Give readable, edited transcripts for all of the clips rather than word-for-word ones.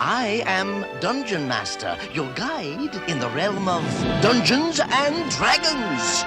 I am Dungeon Master, your guide in the realm of Dungeons and Dragons.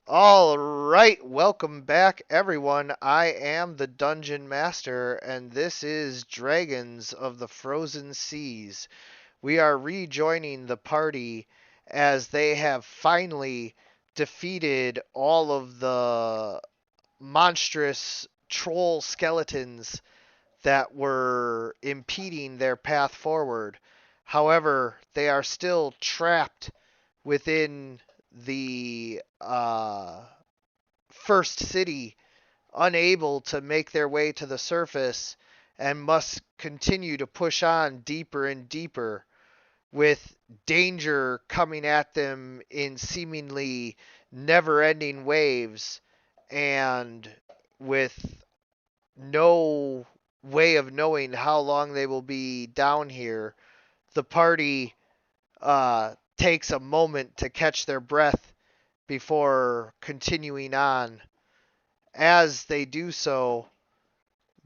All right, welcome back, everyone. I am the Dungeon Master, and this is Dragons of the Frozen Seas. We are rejoining the party as they have finally defeated all of the monstrous troll skeletons that were impeding their path forward. However, they are still trapped within the first city, unable to make their way to the surface, and must continue to push on deeper and deeper, with danger coming at them in seemingly never ending waves, and with no way of knowing how long they will be down here. The party takes a moment to catch their breath before continuing on. As they do so,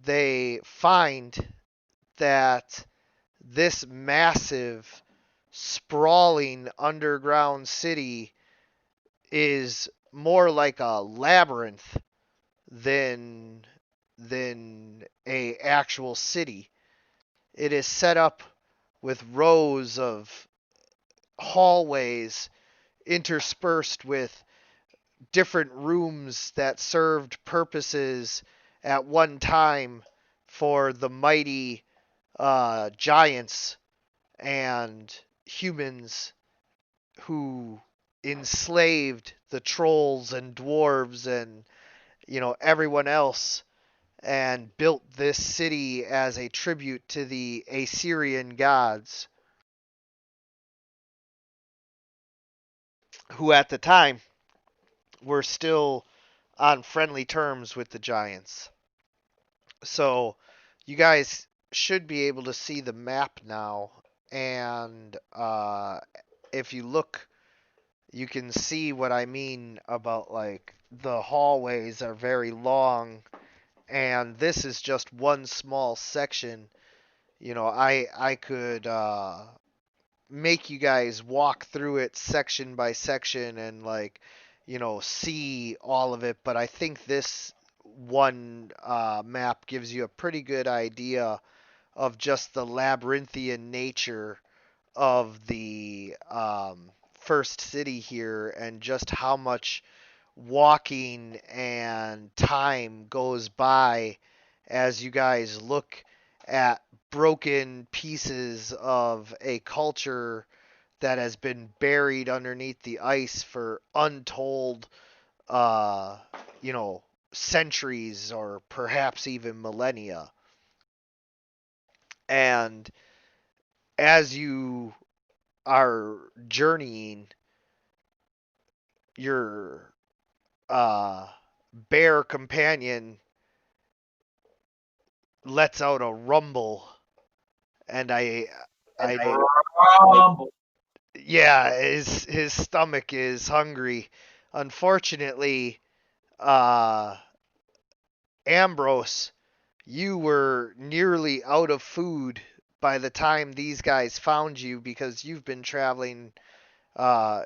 they find that this massive, sprawling underground city is more like a labyrinth than a actual city. It is set up with rows of hallways interspersed with different rooms that served purposes at one time for the mighty giants and humans who enslaved the trolls and dwarves and everyone else, and built this city as a tribute to the Assyrian gods, who at the time were still on friendly terms with the giants. So you guys should be able to see the map now, and if you look, you can see what I mean about, like, the hallways are very long, and this is just one small section. I could make you guys walk through it section by section and, like, see all of it, but I think this one map gives you a pretty good idea of just the labyrinthian nature of the first city here, and just how much walking and time goes by as you guys look at broken pieces of a culture that has been buried underneath the ice for untold, uh, you know, centuries or perhaps even millennia. And as you are journeying, your uh, bear companion lets out a rumble, and yeah, his stomach is hungry. Unfortunately, Ambrose, you were nearly out of food by the time these guys found you because you've been traveling on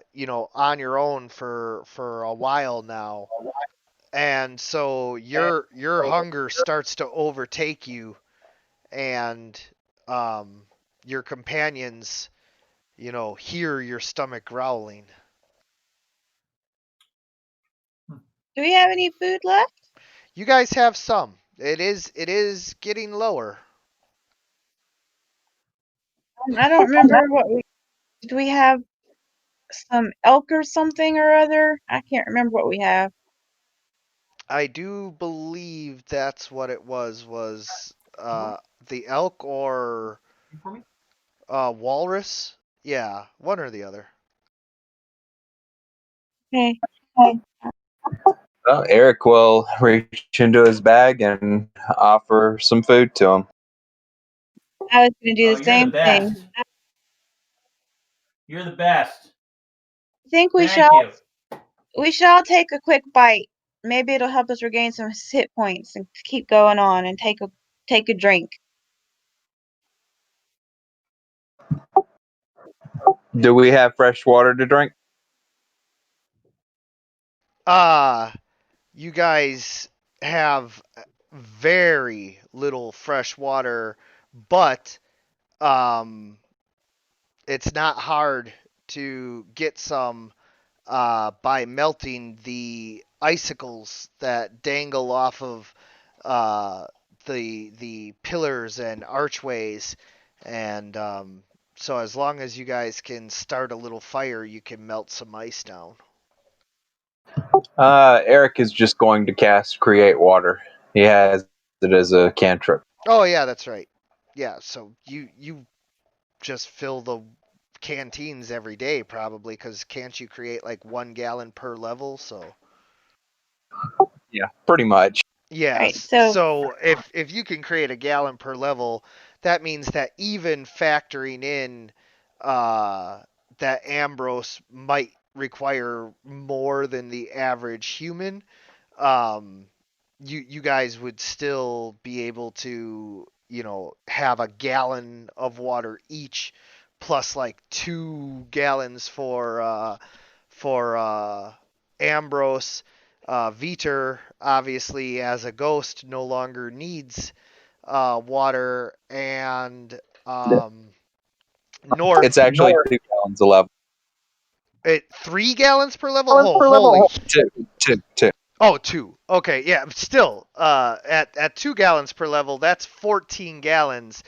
your own for a while now. And so your hunger starts to overtake you, and um, your companions, hear your stomach growling. Do we have any food left? You guys have some. It is getting lower. I don't remember do we have some elk or something or other? I can't remember what we have. I do believe that's what it was the elk or walrus. Yeah, one or the other. Okay. Well, Eric will reach into his bag and offer some food to him. I was going to do the You're same the thing. best. You're the best. I think we Thank you. should all take a quick bite. Maybe it'll help us regain some hit points and keep going on and take a drink. Do we have fresh water to drink? You guys have very little fresh water, but it's not hard to get some by melting the icicles that dangle off of uh, the pillars and archways, and so as long as you guys can start a little fire, you can melt some ice down. Eric is just going to cast Create Water. He has it as a cantrip. Oh yeah, that's right. Yeah, so you just fill the canteens every day probably, because can't you create like 1 gallon per level? So Yeah, pretty much. yes. Right, So if you can create 1 gallon per level, that means that even factoring in that Ambrose might require more than the average human, um, you guys would still be able to have 1 gallon of water each, plus like 2 gallons for Ambrose. Viter, obviously, as a ghost, no longer needs water, and North. It's actually 2 gallons a level. 3 gallons per level. Oh, holy! Two. Oh, 2. Okay, yeah. Still, at 2 gallons per level, that's 14 gallons.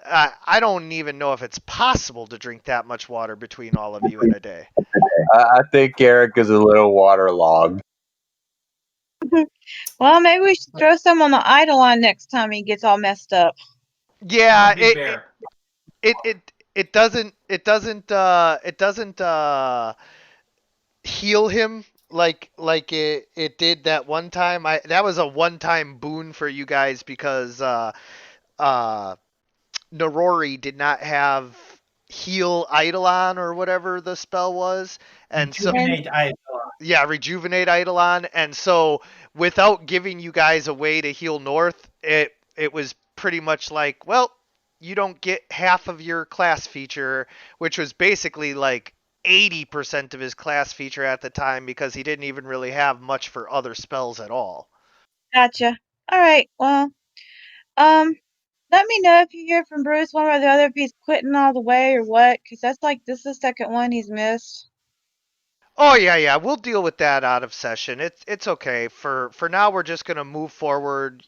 I don't even know if it's possible to drink that much water between all of you in a day. I think Eric is a little waterlogged. well, maybe we should throw some on the Eidolon next time he gets all messed up. Yeah, Big bear. it doesn't heal him like it did that one time. That was a one-time boon for you guys because Narori did not have heal Eidolon or whatever the spell was, and so yeah, rejuvenate Eidolon, and so without giving you guys a way to heal North, it was pretty much like, well, you don't get half of your class feature, which was basically like 80% of his class feature at the time because he didn't even really have much for other spells at all. Gotcha. All right. Well, let me know if you hear from Bruce one way or the other, if he's quitting all the way or what, because this is the second one he's missed. Oh yeah, we'll deal with that out of session. It's okay. For now, we're just gonna move forward,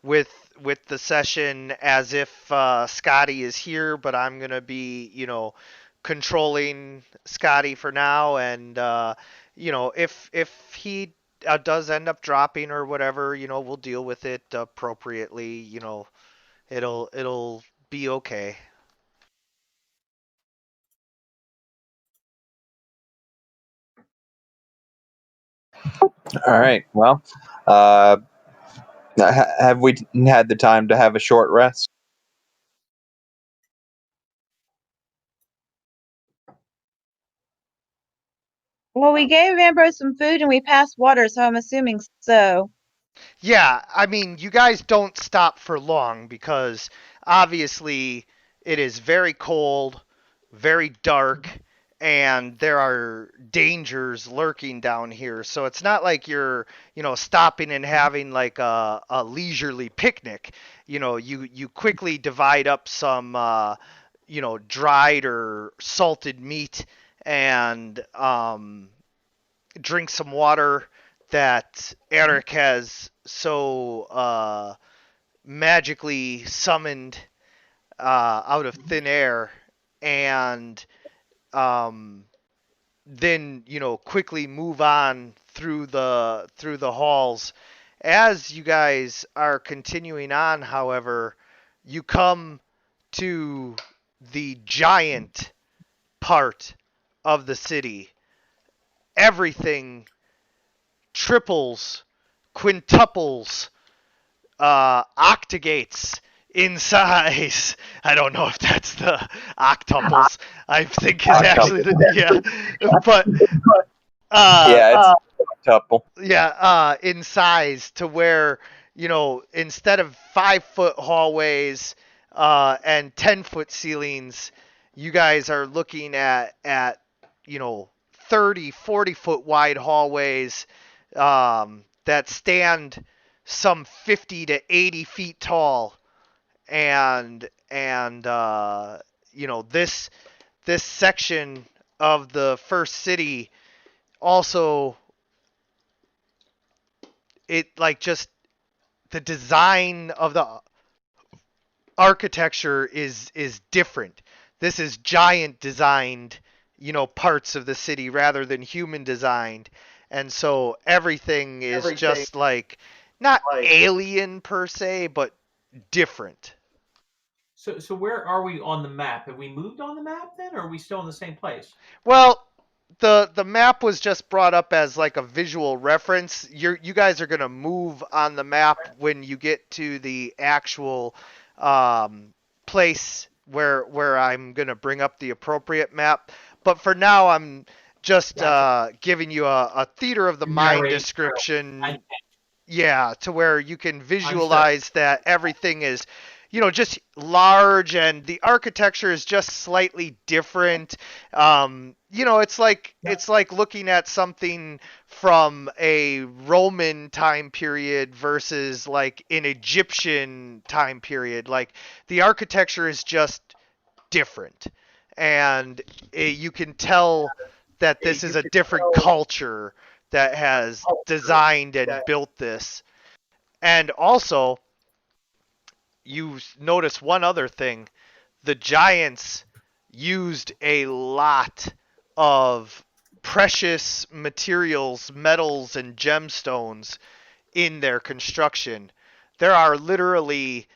with the session as if Scotty is here, but I'm gonna be, controlling Scotty for now, and if he does end up dropping or whatever, we'll deal with it appropriately. It'll be okay. All right. Well, have we had the time to have a short rest? Well, we gave Ambrose some food and we passed water, so I'm assuming so. Yeah, I mean, you guys don't stop for long because obviously it is very cold, very dark, and there are dangers lurking down here. So it's not like you're, stopping and having like a leisurely picnic. You quickly divide up some, dried or salted meat and drink some water that Eric has so magically summoned out of thin air, and then quickly move on through the halls. As you guys are continuing on, however, you come to the giant part of the city. Everything triples, quintuples, octagates in size. I don't know if that's the octuples. I think is actually but Yeah, it's a couple. in size to where instead of 5-foot hallways and 10-foot ceilings, you guys are looking at 30, 40-foot wide hallways that stand some 50 to 80 feet tall, and this section of the first city also, it like just the design of the architecture is different. This is giant designed, parts of the city rather than human designed. And so everything is just like not alien per se, but different. So where are we on the map? Have we moved on the map then, or are we still in the same place? Well, the map was just brought up as like a visual reference. You guys are gonna move on the map when you get to the actual place where I'm gonna bring up the appropriate map. But for now, I'm just giving you a theater of the mind description. Yeah, to where you can visualize that everything is, just large, and the architecture is just slightly different. It's like looking at something from a Roman time period versus like an Egyptian time period. Like the architecture is just different, and you can tell that this is a different culture that has designed and built this. And also, you notice one other thing. The Giants used a lot of precious materials, metals, and gemstones in their construction. There are literally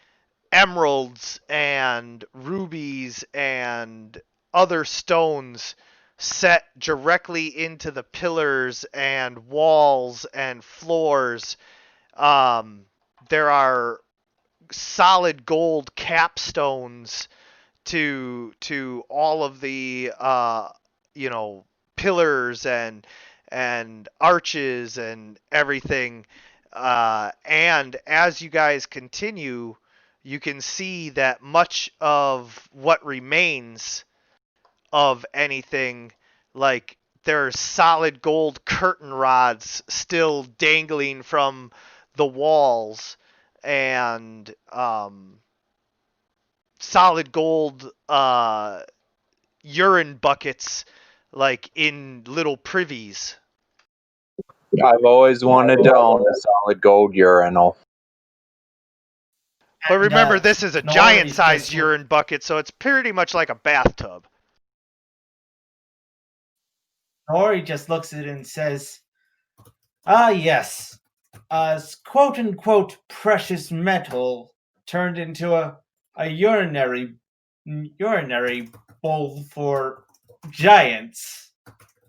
emeralds and rubies and other stones set directly into the pillars and walls and floors. There are solid gold capstones to all of the pillars and arches and everything. And as you guys continue, you can see that much of what remains of anything, like there's solid gold curtain rods still dangling from the walls, and solid gold urine buckets like in little privies. I've always wanted to own a solid gold urinal. But remember, this is a Nori's giant-sized just- urine bucket, so it's pretty much like a bathtub. Nori just looks at it and says, "Ah, yes, quote unquote precious metal turned into a urinary bowl for giants.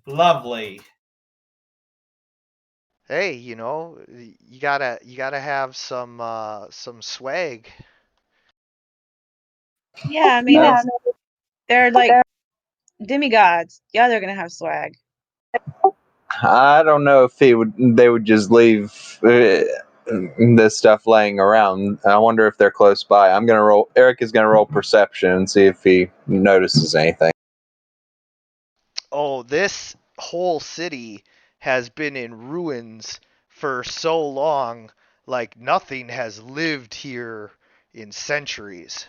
Lovely." Hey, you gotta have some swag. Yeah, I mean, they're like demigods. Yeah, they're gonna have swag. I don't know if they would just leave this stuff laying around. I wonder if they're close by. Eric is gonna roll perception and see if he notices anything. Oh, this whole city has been in ruins for so long, like nothing has lived here in centuries.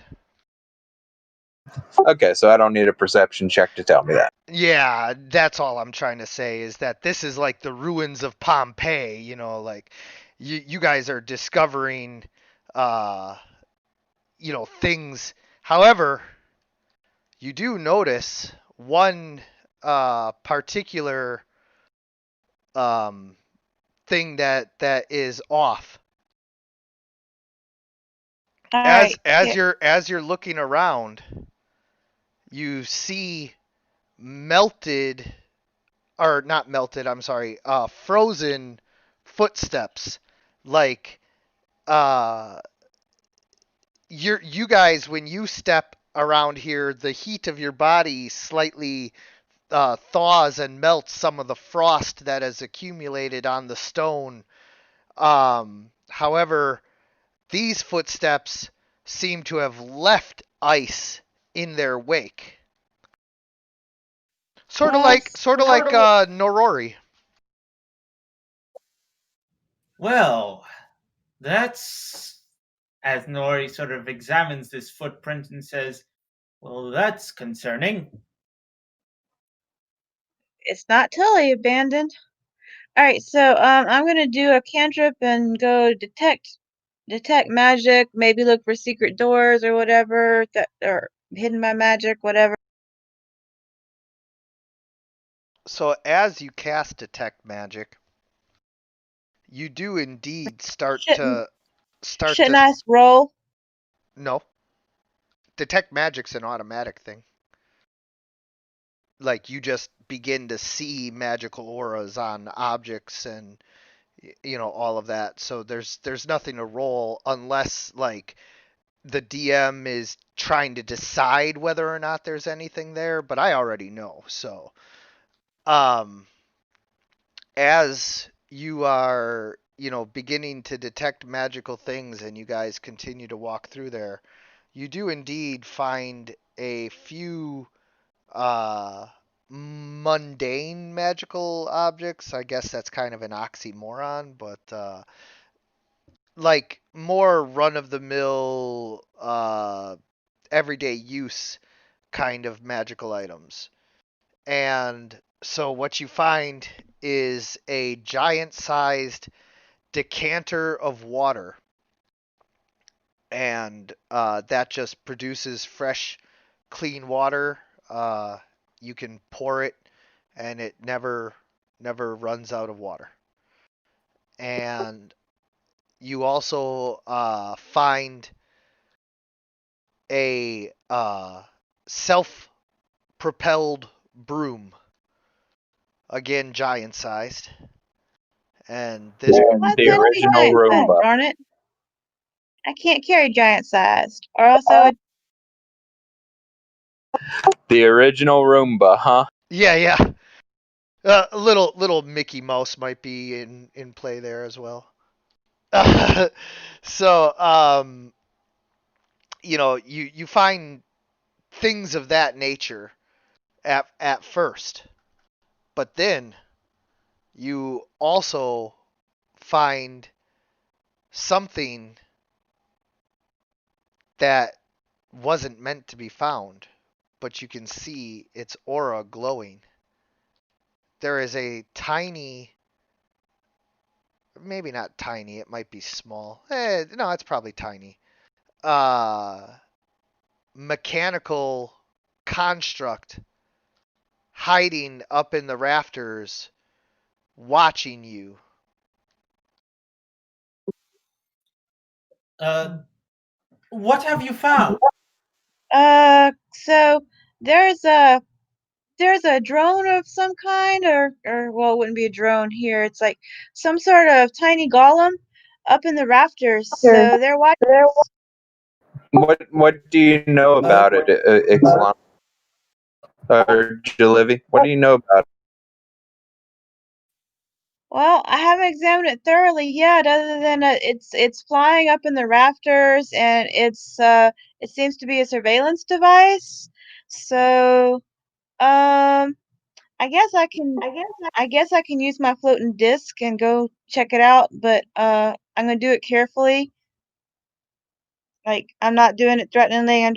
Okay, so I don't need a perception check to tell me that. Yeah, that's all I'm trying to say is that this is like the ruins of Pompeii, you know, like you guys are discovering things. However, you do notice one particular thing that is off. All right. As you're looking around, you see melted or not melted, I'm sorry, frozen footsteps. Like you guys, when you step around here, the heat of your body slightly thaws and melts some of the frost that has accumulated on the stone. However, these footsteps seem to have left ice in their wake. Sort of like Norori. Well, that's as Nori sort of examines this footprint and says, "Well, that's concerning." It's not totally abandoned. All right, so I'm gonna do a cantrip and go detect magic. Maybe look for secret doors or whatever that are hidden by magic, whatever. So as you cast detect magic, you do indeed start Shouldn't to I roll? no. Detect magic's an automatic thing. Like you just begin to see magical auras on objects and all of that. So there's nothing to roll unless like the DM is trying to decide whether or not there's anything there, but I already know. So as you are, beginning to detect magical things and you guys continue to walk through there, you do indeed find a few mundane magical objects. I guess that's kind of an oxymoron, but like more run of the mill everyday use kind of magical items. And so what you find is a giant sized decanter of water. And that just produces fresh, clean water. You can pour it, and it never runs out of water. And you also find a self-propelled broom, again giant-sized. And this Why The couldn't it be original giant sized, Roomba. darn it? I can't carry giant sized, or else I would. The original Roomba, huh? yeah. A little Mickey Mouse might be in play there as well. So you find things of that nature at first, but then you also find something that wasn't meant to be found, but you can see its aura glowing. There is a tiny, maybe not tiny, it might be small. No, it's probably tiny. Mechanical construct hiding up in the rafters, watching you. What have you found? So there's a drone of some kind, or well, it wouldn't be a drone here. It's like some sort of tiny golem up in the rafters. So they're watching. What do you know about it, Ixalan? Or Jalevi? What do you know about it? Well, I haven't examined it thoroughly yet, other than it's flying up in the rafters, and it seems to be a surveillance device. So, um, I guess I can use my floating disc and go check it out, but I'm gonna do it carefully. Like, I'm not doing it threateningly. I'm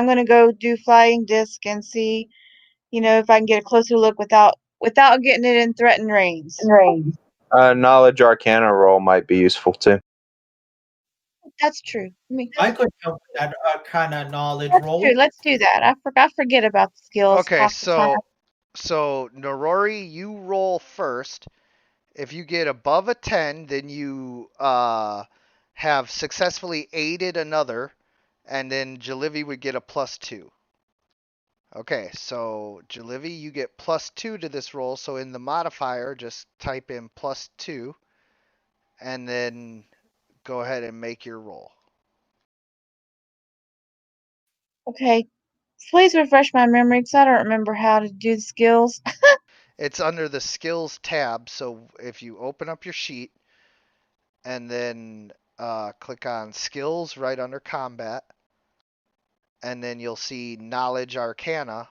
gonna go do flying disc and see, if I can get a closer look without getting it in threatened range. Knowledge Arcana roll might be useful too. That's true. I could help with that kind of knowledge That's roll. true. Let's do that. I forget about the skills Okay, half the time. so Norori, you roll first. If you get above a 10, then you have successfully aided another, and then Jalivi would get a +2. Okay, so Jalivi, you get +2 to this roll. So in the modifier, just type in +2, and then go ahead and make your roll. Okay. Please refresh my memory because I don't remember how to do the skills. It's under the skills tab. So if you open up your sheet and then click on skills right under combat, and then you'll see knowledge arcana,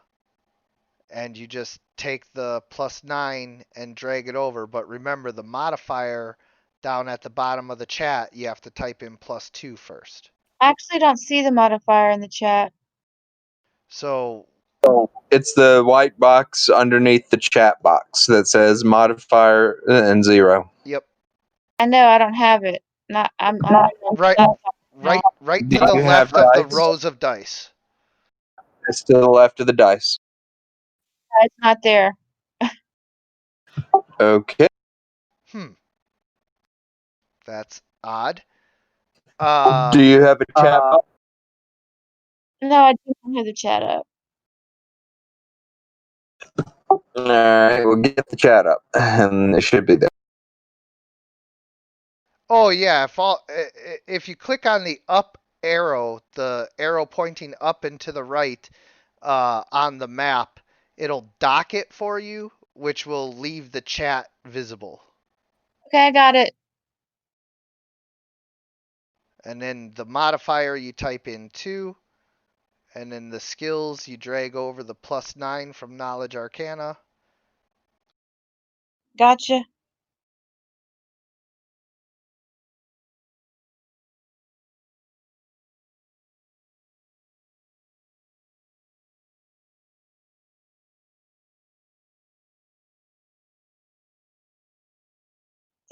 and you just take the +9 and drag it over. But remember, the modifier down at the bottom of the chat, you have to type in +2 first. I actually don't see the modifier in the chat. So It's the white box underneath the chat box that says modifier and 0. yep, I know I don't have it. I'm right, no, right Do to the you have left of the dice? rows of dice. It's to the left of the dice. it's not there. Okay. That's odd. Do you have a chat box? No, I don't have the chat up. Alright, we'll get the chat up, and it should be there. Oh yeah, if you click on the up arrow, the arrow pointing up and to the right on the map, it'll dock it for you, which will leave the chat visible. Okay, I got it. And then the modifier, you type in 2, and then the skills, you drag over the +9 from Knowledge Arcana. Gotcha.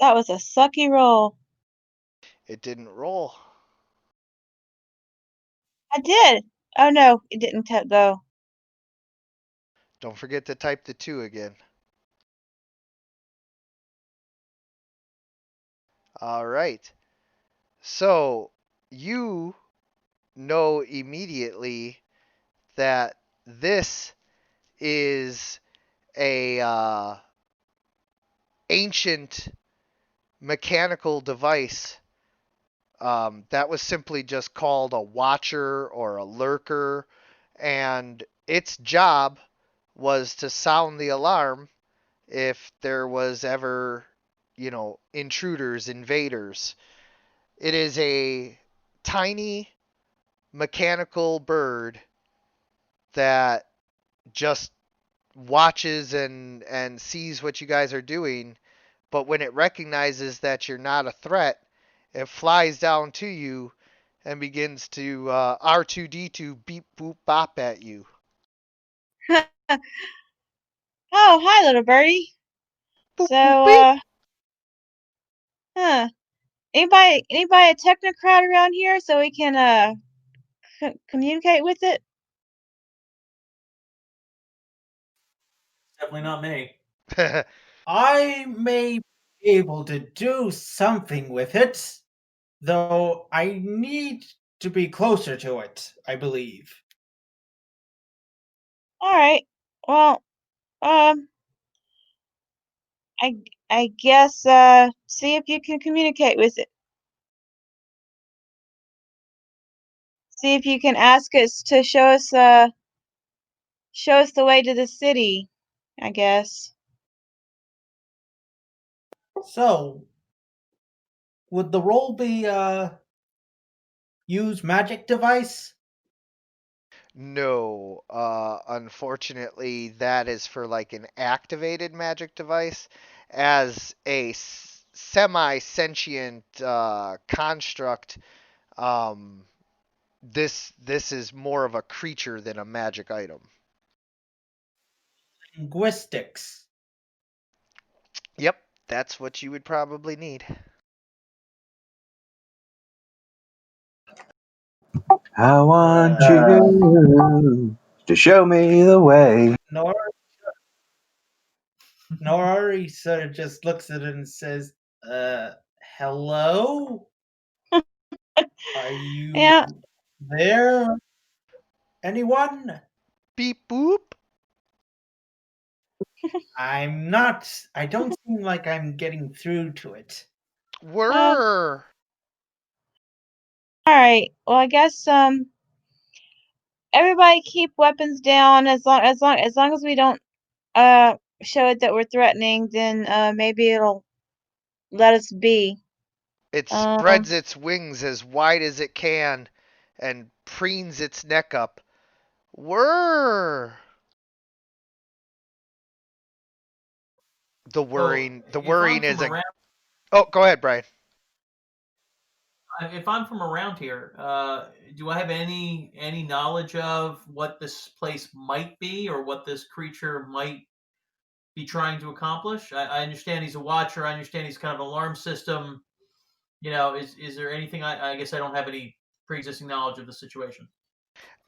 That was a sucky roll. It didn't roll. I did. Oh no, it didn't go. Don't forget to type the 2 again. All right. So you know immediately that this is a ancient mechanical device that was simply just called a watcher or a lurker, and its job was to sound the alarm if there was ever, intruders, invaders. It is a tiny mechanical bird that just watches and sees what you guys are doing, but when it recognizes that you're not a threat, it flies down to you and begins to R2D2 beep boop bop at you. Oh, hi, little birdie. Boop, So, boop, beep. anybody a technocrat around here so we can communicate with it? Definitely not me. I may be able to do something with it, though I need to be closer to it, I believe. All right. Well, um, I guess see if you can communicate with it. See if you can ask us to show us the way to the city, I guess. So, would the roll be use magic device? No, unfortunately, that is for like an activated magic device. As a semi-sentient construct, um, this is more of a creature than a magic item. Linguistics. Yep, that's what you would probably need. I want you to show me the way. Nori sort of just looks at it and says, hello? Are you Yeah. there? Anyone? Beep boop. I'm not. I don't seem like I'm getting through to it. Whirr. All right. Well, I guess everybody keep weapons down as long as we don't show it that we're threatening, then maybe it'll let us be. It Um. spreads its wings as wide as it can and preens its neck up. Whirr. The So if I'm worrying is from a. around, Oh, go ahead, Brian. if I'm from around here, do I have any knowledge of what this place might be or what this creature might be trying to accomplish? I understand he's a watcher. I understand he's kind of an alarm system. Is there anything? I guess I don't have any pre-existing knowledge of the situation.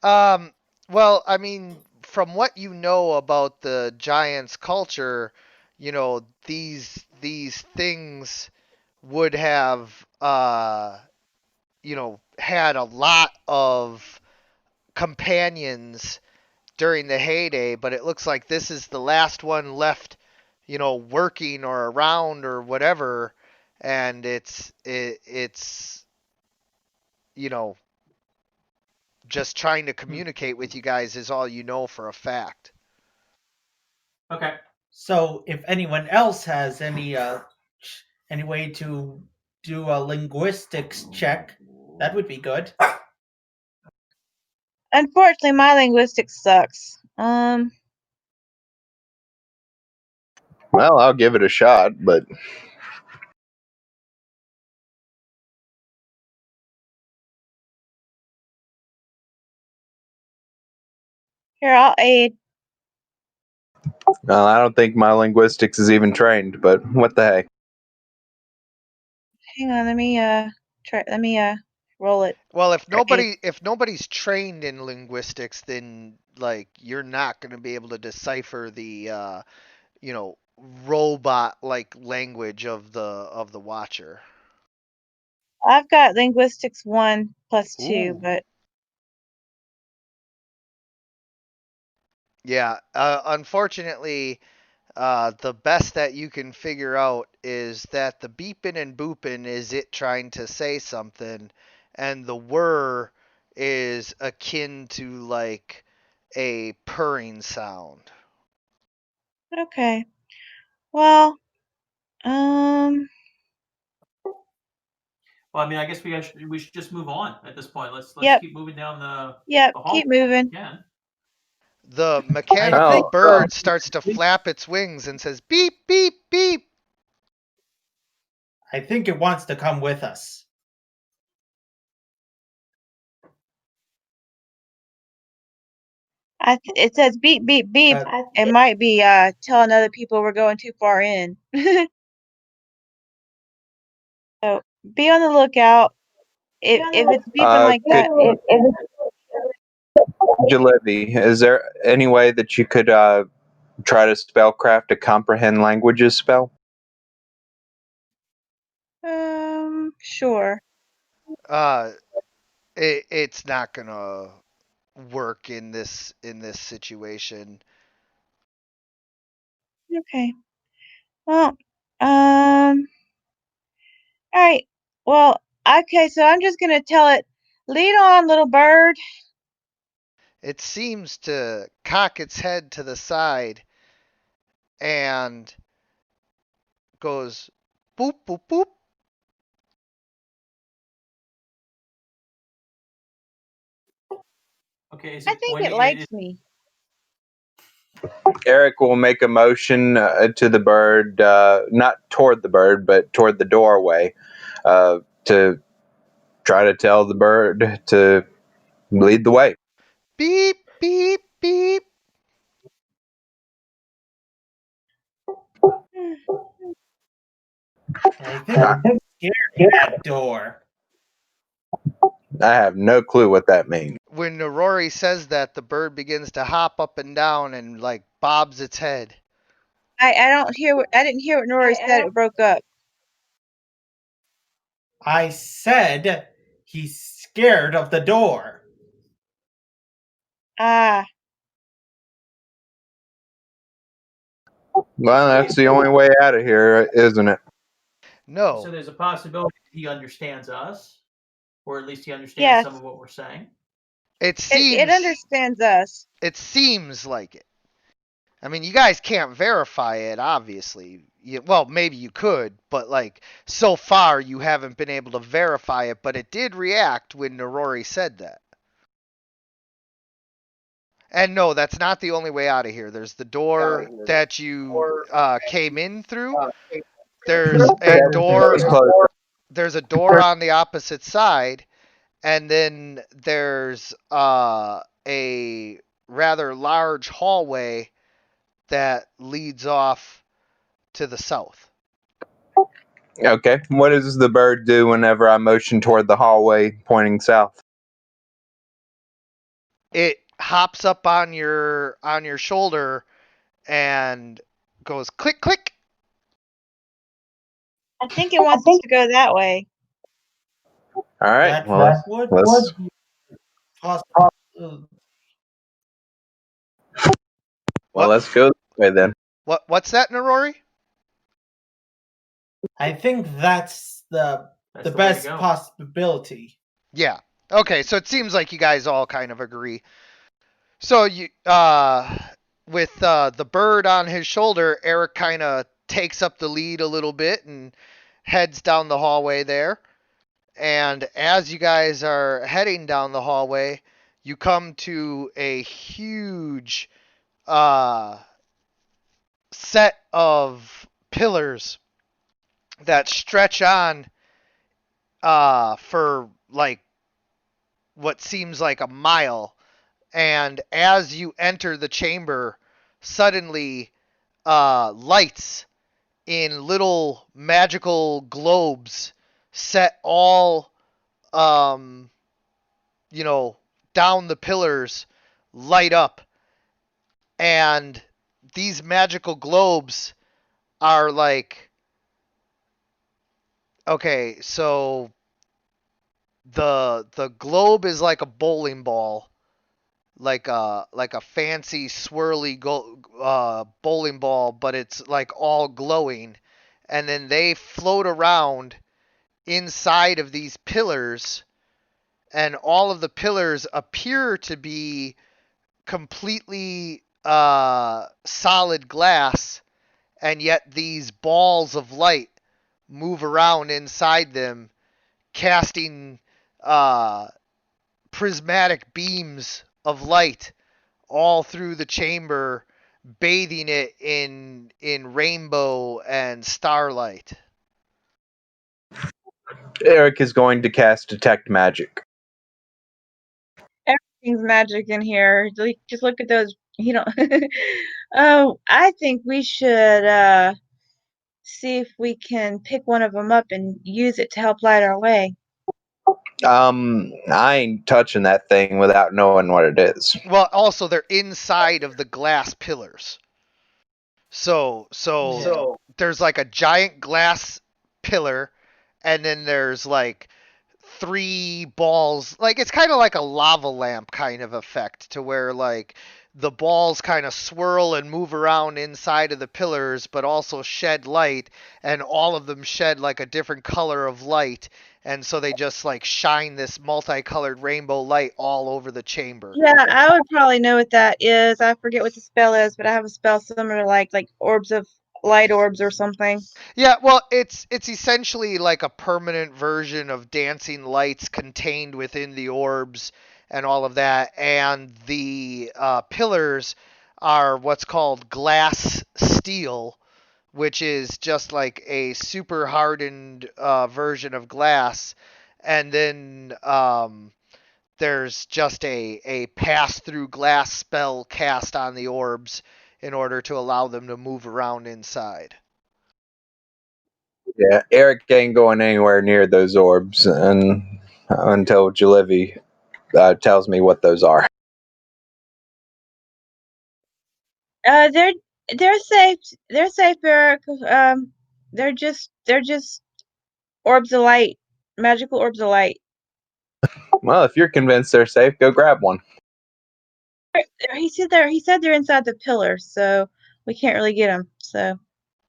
Um, well, I mean, from what you know about the Giants' culture, these things would have had a lot of companions during the heyday, but it looks like this is the last one left, working or around or whatever, and it's you know just trying to communicate with you guys is all you know for a fact. Okay. So, if anyone else has any way to do a linguistics check, that would be good. Unfortunately, my linguistics sucks. Well, I'll give it a shot, but Here, I'll aid. well, I don't think my linguistics is even trained. But what the heck? Hang on, let me try. Let me roll it. Well, if For aid. nobody's trained in linguistics, then like you're not going to be able to decipher the you know robot like language of the watcher. I've got linguistics 1 plus 2, Ooh. but Yeah, unfortunately, the best that you can figure out is that the beeping and booping is it trying to say something, and the whir is akin to like a purring sound. okay. Well, um, Well, I mean, I guess we should just move on at this point. Let's yep, keep moving down yep. the Keep hallway if moving. we can. The I mechanical think. Oh, bird starts to flap its wings and says beep beep beep. I think it wants to come with us. It says beep beep beep. It might be telling other people we're going too far in. So be on the lookout. If it's beeping like could that, Jalebi, is there any way that you could try to spellcraft a comprehend languages spell? sure. Uh, it's not gonna work in this situation. Okay. Well, all right. Well, okay. So I'm just gonna tell it, lead on, little bird. It seems to cock its head to the side and goes Boop, boop, boop. Okay, is I it think it pointing? likes me. Eric will make a motion to the bird, not toward the bird, but toward the doorway, to try to tell the bird to lead the way. Beep, beep, beep. I think I'm scared of that door. I have no clue what that means. When Rory says that, the bird begins to hop up and down and like bobs its head. I didn't hear what Nori said. It broke up. I said he's scared of the door. Ah, Well, that's the only way out of here, isn't it? No. So there's a possibility he understands us, or at least he understands yes. some of what we're saying. It seems It understands us. it seems like it. I mean, you guys can't verify it, obviously. Well, maybe you could, but like so far you haven't been able to verify it. But it did react when Rory said that. And no, that's not the only way out of here. There's the door that you came in through. There's a door. There's a door on the opposite side, and then there's a rather large hallway that leads off to the south. Okay. What does the bird do whenever I motion toward the hallway pointing south? It hops up on your shoulder and goes click click. I think it wants us to go that way. All right. That Well, would let's be possible. let's go this way then. What's that, Rory? I think that's the That's the way to best go. possibility. Yeah. Okay, so it seems like you guys all kind of agree. So you with the bird on his shoulder, Eric kind of takes up the lead a little bit and heads down the hallway there. And as you guys are heading down the hallway, you come to a huge set of pillars that stretch on for like what seems like a mile. And as you enter the chamber, suddenly lights in little magical globes set all down the pillars light up, and these magical globes are like, okay, so the globe is like a bowling ball, like a fancy swirly bowling ball, but it's like all glowing, and then they float around inside of these pillars, and all of the pillars appear to be completely solid glass, and yet these balls of light move around inside them, casting prismatic beams of light all through the chamber, bathing it in rainbow and starlight. Eric is going to cast Detect Magic. Everything's magic in here. Just look at those. Oh, I think we should see if we can pick one of them up and use it to help light our way. I ain't touching that thing without knowing what it is. Well, also they're inside of the glass pillars. So there's like a giant glass pillar, and then there's like 3 balls. Like it's kind of like a lava lamp kind of effect, to where like the balls kind of swirl and move around inside of the pillars, but also shed light, and all of them shed like a different color of light, and so they just like shine this multicolored rainbow light all over the chamber. Yeah, I would probably know what that is. I forget what the spell is, but I have a spell similar to like orbs of light orbs or something. Yeah, well, it's essentially like a permanent version of dancing lights contained within the orbs and all of that, and the pillars are what's called glass steel, which is just like a super hardened version of glass, and then there's just a pass through glass spell cast on the orbs in order to allow them to move around inside. Yeah, Eric ain't going anywhere near those orbs until Jalevi tells me what those are. They're safe. They're safe, Eric. They're just orbs of light, magical orbs of light. Well, if you're convinced they're safe, go grab one. He said they're inside the pillar, so we can't really get them. So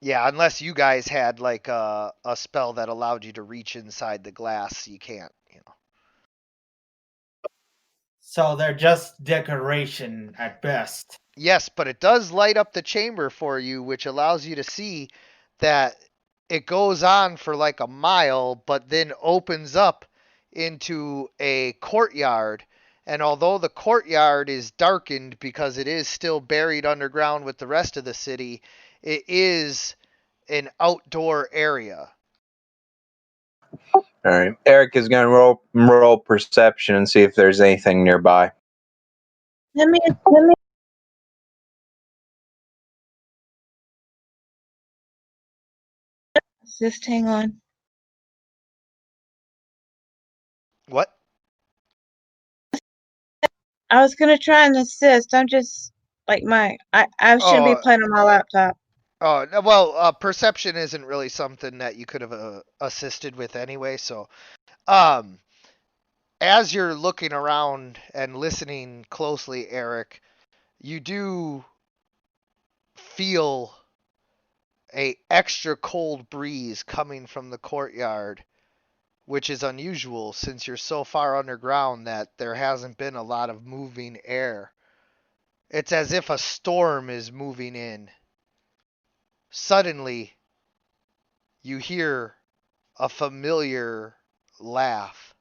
Yeah, unless you guys had like a spell that allowed you to reach inside the glass, you can't, you know. So they're just decoration at best. Yes, but it does light up the chamber for you, which allows you to see that it goes on for like a mile, but then opens up into a courtyard. And although the courtyard is darkened because it is still buried underground with the rest of the city, it is an outdoor area. All right, Eric is going to roll perception and see if there's anything nearby. let me just hang on. What? I was gonna try and assist. I'm just like I shouldn't be Oh, playing on my laptop. oh, well, perception isn't really something that you could have assisted with anyway. So, um, as you're looking around and listening closely, Eric, you do feel a extra cold breeze coming from the courtyard, which is unusual since you're so far underground that there hasn't been a lot of moving air. It's as if a storm is moving in. Suddenly, you hear a familiar laugh.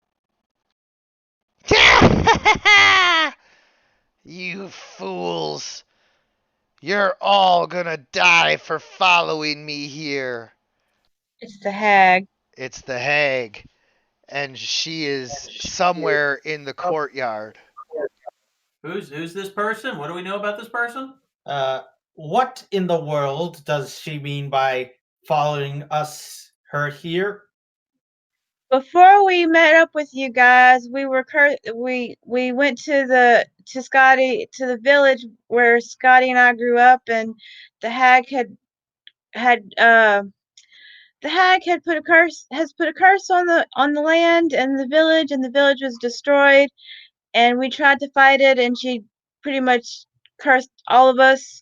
You fools! You're all gonna die for following me here. It's the hag. It's the hag, and she is somewhere in the courtyard. Who's this person? What do we know about this person? What in the world does she mean by following her here? Before we met up with you guys, we went to the village where Scotty and I grew up, and the hag had the hag had put a curse on the land and the village was destroyed, and we tried to fight it, and she pretty much cursed all of us.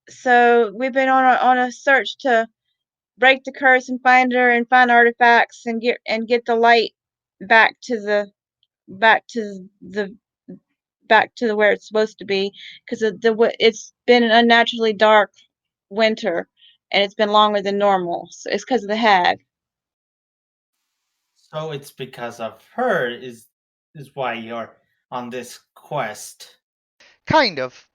So we've been on a search to break the curse and find her and find artifacts and get the light back to the back to the back to where it's supposed to be, because it's been an unnaturally dark winter and it's been longer than normal. So it's because of the hag. So it's because of her is why you're on this quest. Kind of.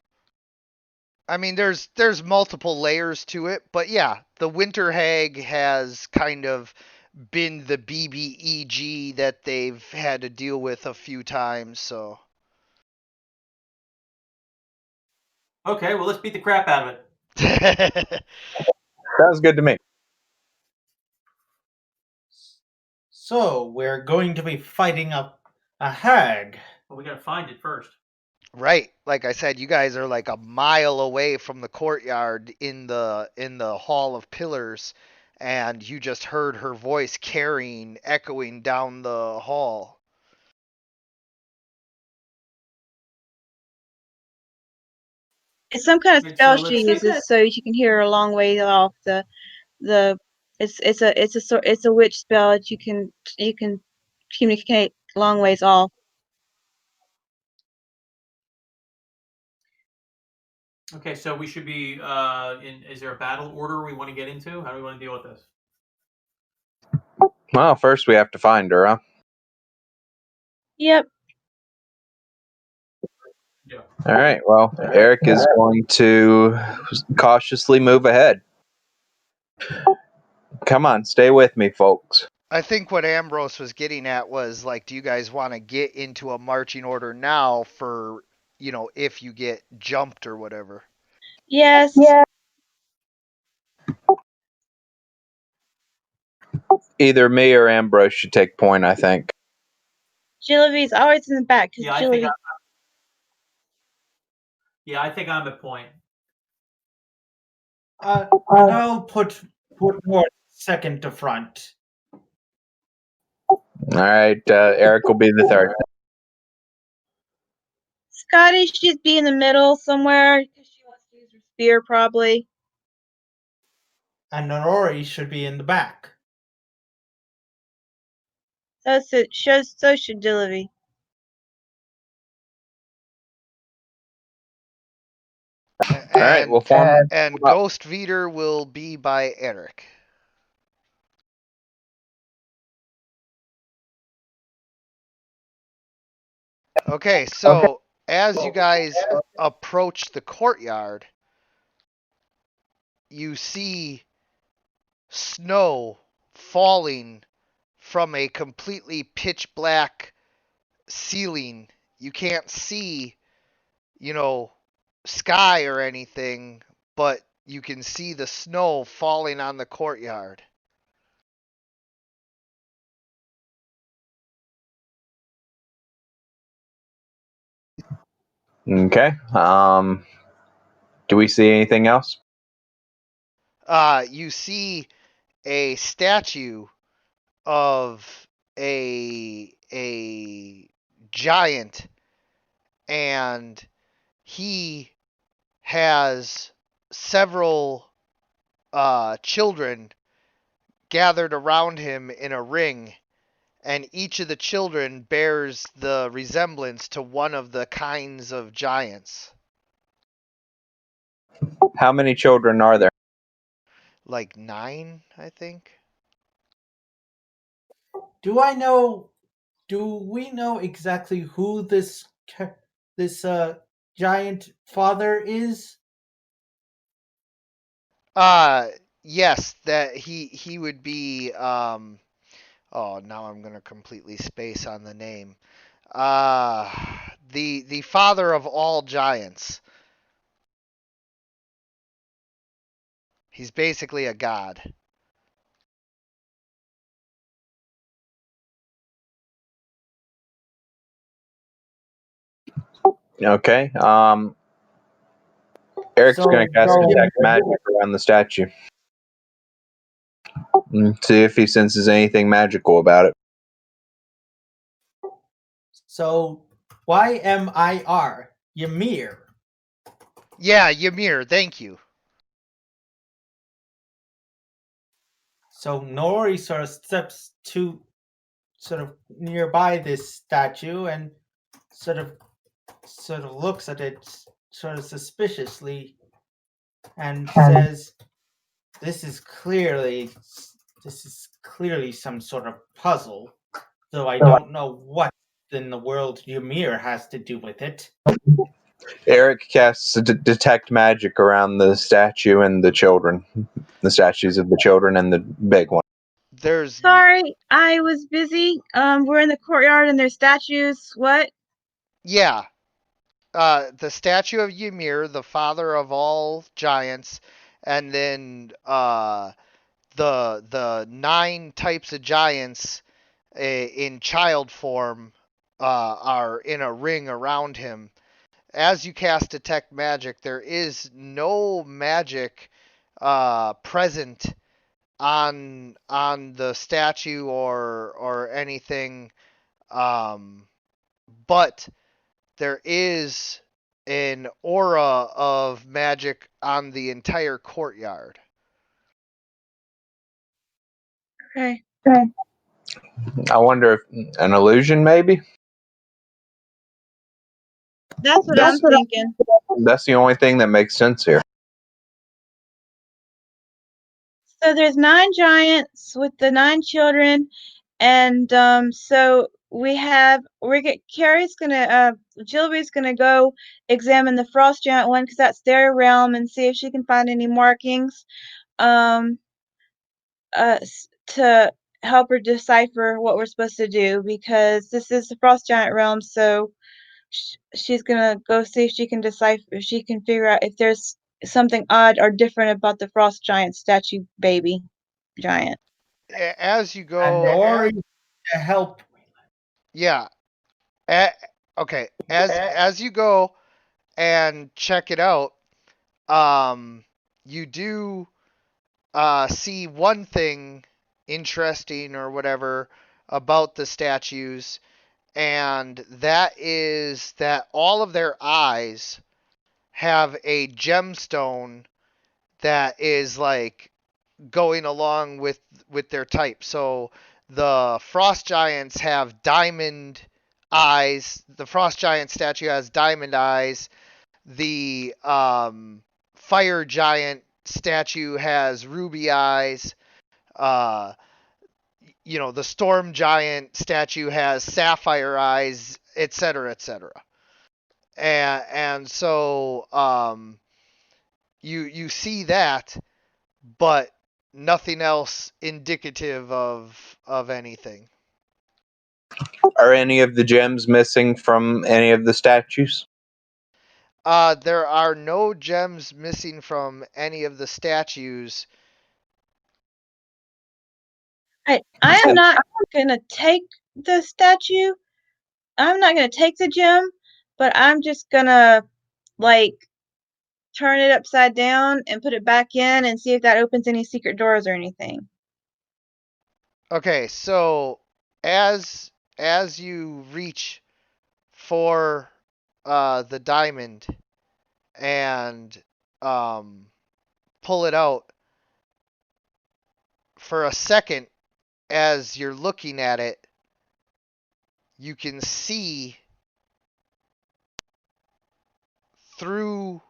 I mean, there's multiple layers to it, but yeah, the Winter Hag has kind of been the BBEG that they've had to deal with a few times, so. Okay, well, let's beat the crap out of it. Sounds good to me. So we're going to be fighting a hag. Well, we gotta find it first. Right. Like I said, you guys are like a mile away from the courtyard in the Hall of Pillars, and you just heard her voice echoing down the hall. It's some kind of Right, spell so she let's- uses so you can hear her a long way off. It's a witch spell that you can communicate long ways off. Okay, so we should be is there a battle order we want to get into? How do we want to deal with this? Well, first we have to find her, huh? Yep. Yeah. All right. Well, Eric is going to cautiously move ahead. Come on, stay with me, folks. I think what Ambrose was getting at was like, do you guys want to get into a marching order now for, if you get jumped or whatever? Yes. Either me or Ambrose should take point, I think. Jillaby's always in the back because Yeah, I think Jillaby. I think I'm at point. I'll put more second to front. All right, Eric will be the third. Scotty should be in the middle somewhere because she wants to use her spear, probably. And Nori should be in the back. So should Jillaby. All right, we'll form. And Ghost Veeder will be by Eric. Okay, so as you guys approach the courtyard, you see snow falling from a completely pitch black ceiling. You can't see, sky or anything, but you can see the snow falling on the courtyard. Okay. Do we see anything else? You see a statue of a giant, and he has several children gathered around him in a ring, and each of the children bears the resemblance to one of the kinds of giants. How many children are there? Like 9, I think. Do we know exactly who this giant father is? Yes, that he would be oh, now I'm going to completely space on the name. The father of all giants. He's basically a god. Okay. Eric's going to cast detect magic around the statue. See if he senses anything magical about it. So YMIR, Ymir. Yeah, Ymir, thank you. So Nori sort of steps to sort of nearby this statue and sort of looks at it sort of suspiciously and says, this is clearly some sort of puzzle, though I don't know what in the world Ymir has to do with it. Eric casts detect magic around the statue and the children. The statues of the children and the big one. Sorry, I was busy. We're in the courtyard and there's statues. What? Yeah. The statue of Ymir, the father of all giants, and then the 9 types of giants in child form are in a ring around him. As you cast detect magic, there is no magic present on the statue or anything, but there is an aura of magic on the entire courtyard. Okay. I wonder if an illusion, maybe? That's what I'm thinking. That's the only thing that makes sense here. So there's 9 giants with the 9 children, and so Carrie's gonna Jilby's gonna go examine the frost giant one because that's their realm and see if she can find any markings um to help her decipher what we're supposed to do because this is the frost giant realm. So she's gonna go see if she can decipher, if she can figure out if there's something odd or different about the frost giant statue baby giant. As you And go, Nori to help. yeah. Okay. As you go and check it out, you do see one thing interesting or whatever about the statues, and that is that all of their eyes have a gemstone that is like going along with their type. So the frost giants have diamond eyes. The frost giant statue has diamond eyes. The fire giant statue has ruby eyes. Uh, the storm giant statue has sapphire eyes, etc., etc. And so you see that, but nothing else indicative of anything. Are any of the gems missing from any of the statues? There are no gems missing from any of the statues. I am not gonna take the statue. I'm not gonna take the gem, but I'm just gonna like turn it upside down and put it back in and see if that opens any secret doors or anything. Okay, so as you reach for the diamond and pull it out for a second, as you're looking at it, you can see through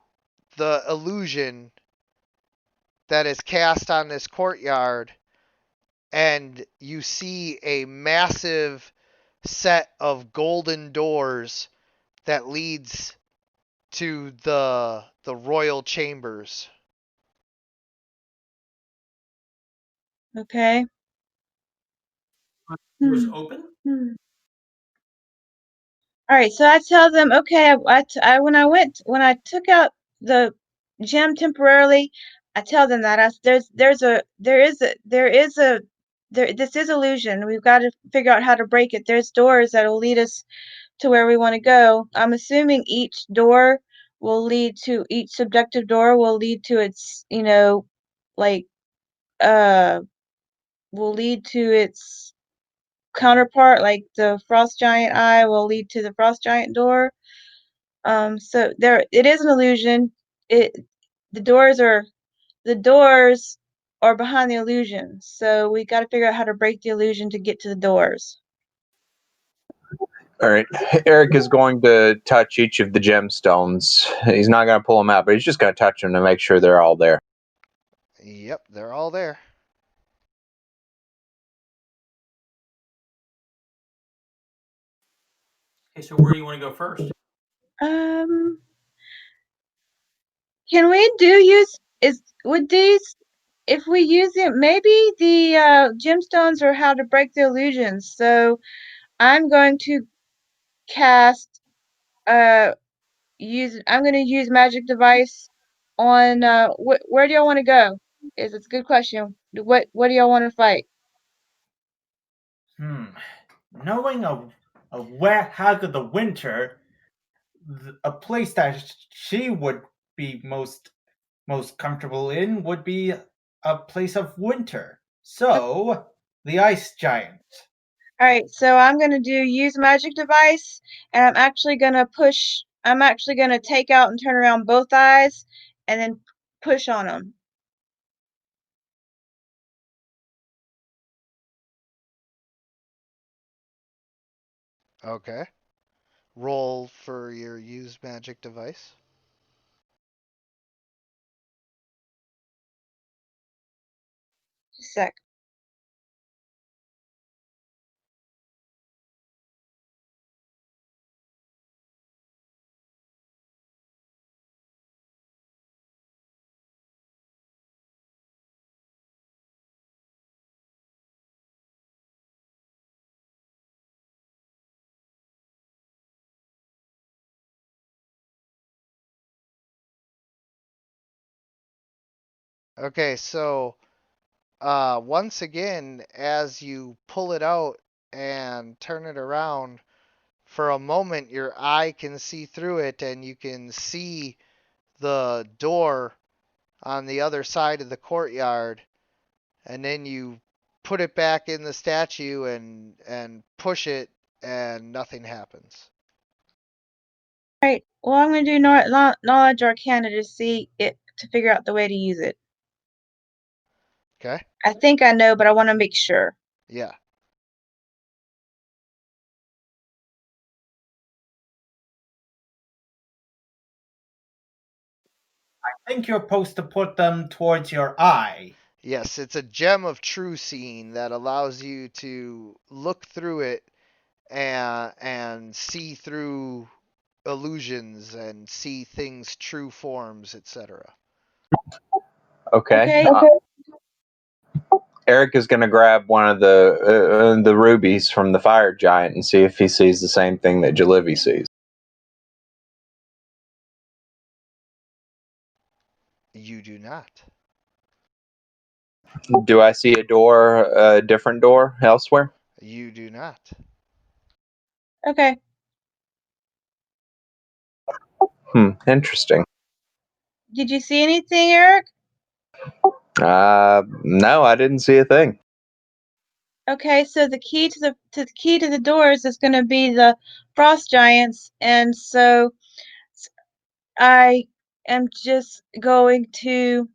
the illusion that is cast on this courtyard, and you see a massive set of golden doors that leads to the royal chambers. Okay. Doors Hmm. open. All right, so I tell them, okay, when I took out the gem temporarily, I tell them that this is illusion. We've got to figure out how to break it. There's doors that'll lead us to where we want to go. I'm assuming each subjective door will lead to its, like uh will lead to its counterpart, like the frost giant eye will lead to the frost giant door. So there, it is an illusion. It the doors are behind the illusion. So we got to figure out how to break the illusion to get to the doors. All right. Eric is going to touch each of the gemstones. He's not going to pull them out, but he's just going to touch them to make sure they're all there. Yep, they're all there. Okay, so where do you want to go first? Um, can we would these, if we use it, maybe the gemstones are how to break the illusions. So I'm going to cast I'm going to use magic device on where do y'all want to go? It's a good question. What do y'all want to fight? Knowing a wet hag of the winter, a place that she would be most comfortable in would be a place of winter. So, the ice giant. All right, so I'm going to use magic device, and I'm actually going to take out and turn around both eyes and then push on them. Okay. roll for your use magic device. Just a sec. Okay, so once again, as you pull it out and turn it around, for a moment your eye can see through it and you can see the door on the other side of the courtyard, and then you put it back in the statue and push it and nothing happens. All right. Well, I'm gonna do knowledge arcana to see it to figure out the way to use it. Okay? I think I know, but I want to make sure. Yeah. I think you're supposed to put them towards your eye. Yes, it's a gem of true seeing that allows you to look through it and see through illusions and see things true forms, etc. Okay. Okay. Eric is going to grab one of the rubies from the fire giant and see if he sees the same thing that Jalivy sees. You do not. Do I see a different door elsewhere? You do not. Okay. Interesting. Did you see anything, Eric? No, I didn't see a thing. Okay, so the key to the doors is going to be the frost giants, and so I am just going to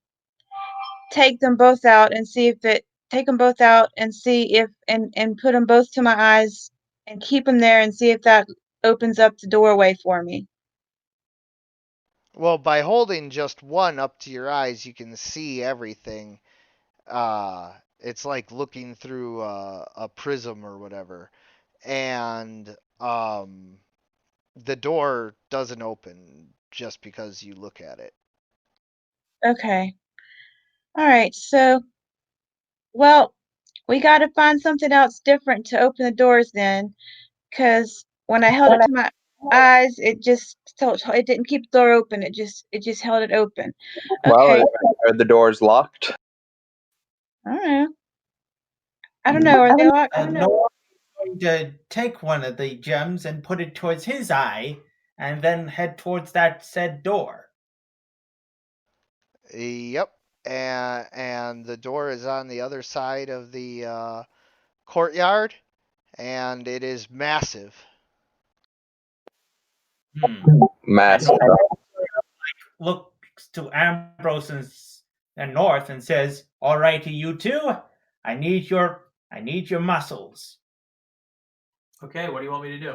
take them both out and see if it take them both out and see if and put them both to my eyes and keep them there and see if that opens up the doorway for me. Well, by holding just one up to your eyes, you can see everything. It's like looking through a prism or whatever. And the door doesn't open just because you look at it. Okay. All right. So, well, we got to find something else different to open the doors then, because when I held it to my eyes, it didn't keep the door open. It just held it open. Okay. Well, are the doors locked? I don't know. I don't know. Are they locked? Nora is going to take one of the gems and put it towards his eye, and then head towards that said door. Yep. And the door is on the other side of the courtyard, and it is massive. Massive. And Nora looks to Ambrose and North and says, "All righty, you two. I need your muscles. Okay, what do you want me to do?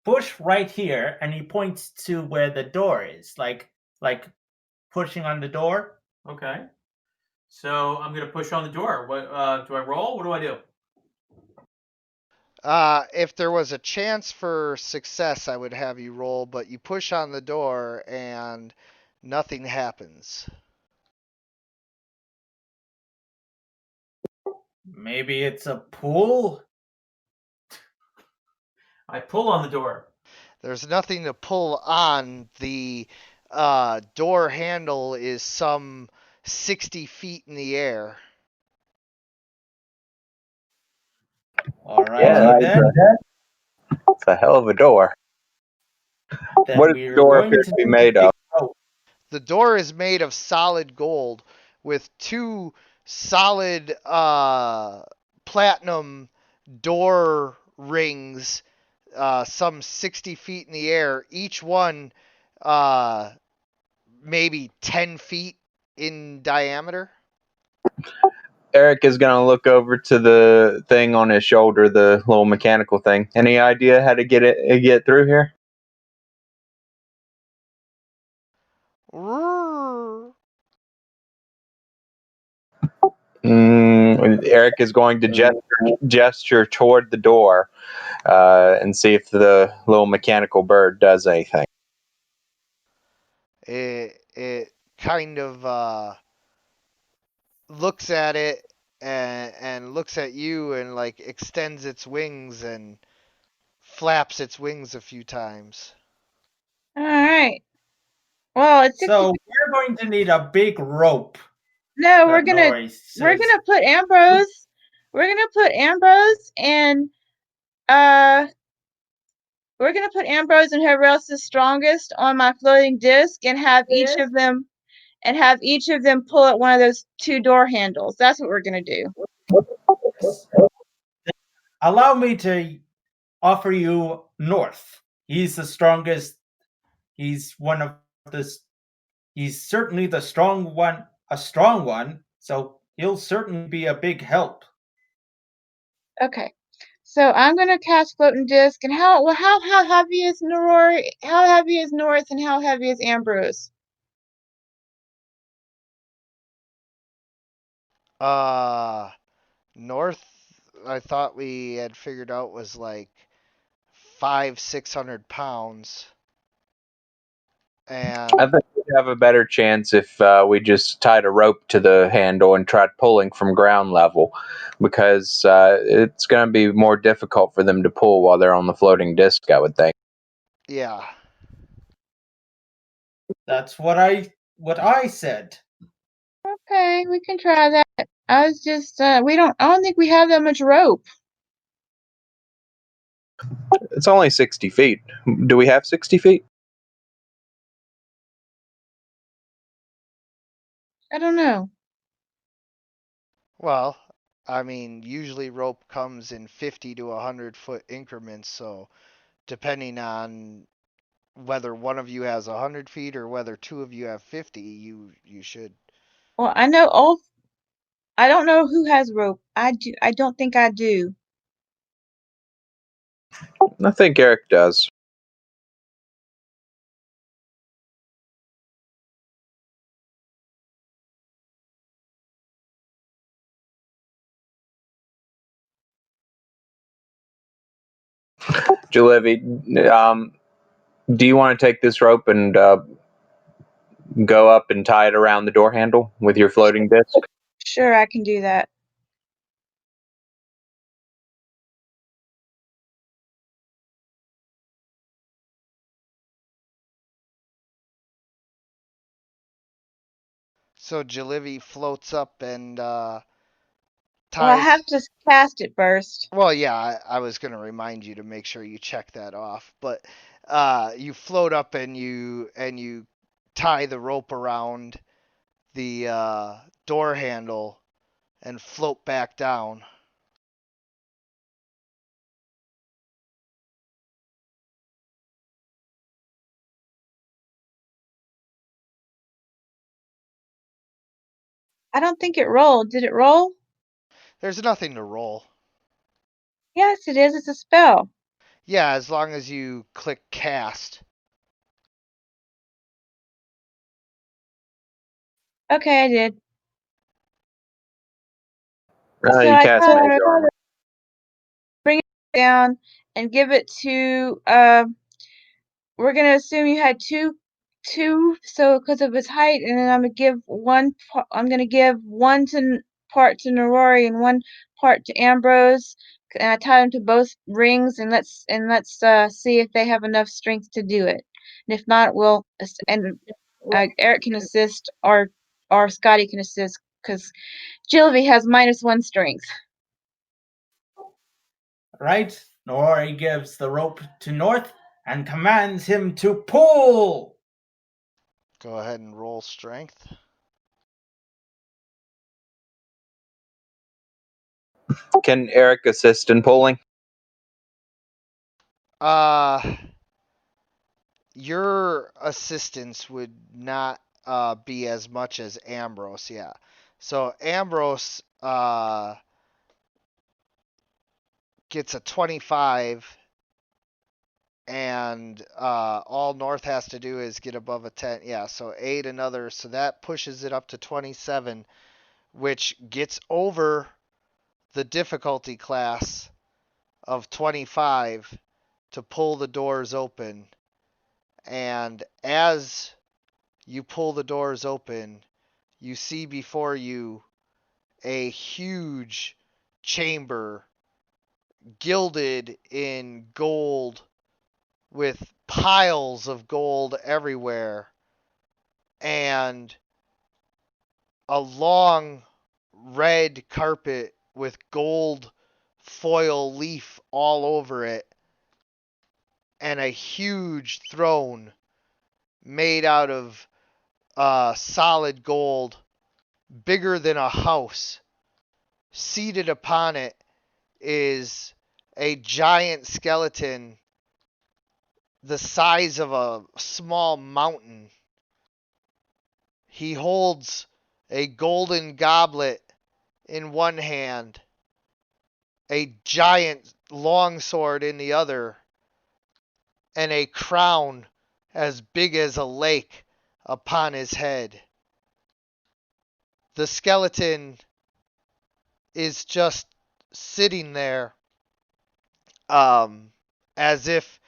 Push right here," and he points to where the door is, like pushing on the door. Okay. So I'm gonna push on the door. What do I roll? What do I do? If there was a chance for success, I would have you roll, but you push on the door and nothing happens. Maybe it's a pull. I pull on the door. There's nothing to pull on. The door handle is some 60 feet in the air. All righty then. It's a hell of a door. Then What does we're the door going appear to to be made of? The door is made of solid gold with two solid platinum door rings, some 60 feet in the air, each one maybe 10 feet in diameter. Eric is going to look over to the thing on his shoulder, the little mechanical thing. Any idea how to get through here? Eric is going to gesture toward the door and see if the little mechanical bird does anything. It kind of looks at it and looks at you and like extends its wings and flaps its wings a few times. All right. Well, it's 60. So we're going to need a big rope. No, that Nori says. we're gonna put Ambrose. We're gonna put Ambrose and we're gonna put Ambrose and whoever else is strongest on my floating disc and have each of them pull at one of those 2 door handles. That's what we're gonna do. Allow me to offer you North. He's the strongest. He's one of the. He's certainly the strong one, a strong one. So he'll certainly be a big help. Okay. So I'm gonna cast floating disc. And how heavy is Norori? How heavy is North and how heavy is Ambrose? North, I thought we had figured out was like 500-600 pounds. And I think we'd have a better chance if we just tied a rope to the handle and tried pulling from ground level, because it's going to be more difficult for them to pull while they're on the floating disc, I would think. yeah. That's what I said. Okay, we can try that. I was just I don't think we have that much rope. It's only 60 feet. Do we have 60 feet? I don't know. Well, I mean, usually rope comes in 50 to 100-foot increments, so depending on whether one of you has 100 feet or whether 2 of you have 50, you should. Well, I don't know who has rope. I don't think I do. I think Eric does. Jalevi, do you want to take this rope and go up and tie it around the door handle with your floating disc? Sure, I can do that. So Jalevi floats up and ties. Well, I have to cast it first. Well, yeah, I was going to remind you to make sure you check that off, but you float up and you tie the rope around the door handle and float back down. I don't think it rolled. Did it roll? There's nothing to roll. Yes, it is. It's a spell. Yeah, as long as you click cast. Okay, I did. You I cast tell magic her- armor. Bring it down and give it to we're gonna assume you had two so because of his height, and then I'm gonna give one part to Norori and one part to Ambrose, and I tie them to both rings, and let's see if they have enough strength to do it, and if not, Eric can assist or Scotty can assist because Jilvy has -1 strength. Right? Nori gives the rope to North and commands him to pull. Go ahead and roll strength. Can Eric assist in pulling? Your assistance would not be as much as Ambrose, yeah. So Ambrose gets a 25, and all North has to do is get above a 10. Yeah, so 8 another. So that pushes it up to 27, which gets over the difficulty class of 25 to pull the doors open. And as you pull the doors open, you see before you a huge chamber gilded in gold with piles of gold everywhere and a long red carpet with gold foil leaf all over it and a huge throne made out of solid gold, bigger than a house. Seated upon it is a giant skeleton the size of a small mountain. He holds a golden goblet in one hand, a giant longsword in the other, and a crown as big as a lake upon his head. The skeleton is just sitting there as if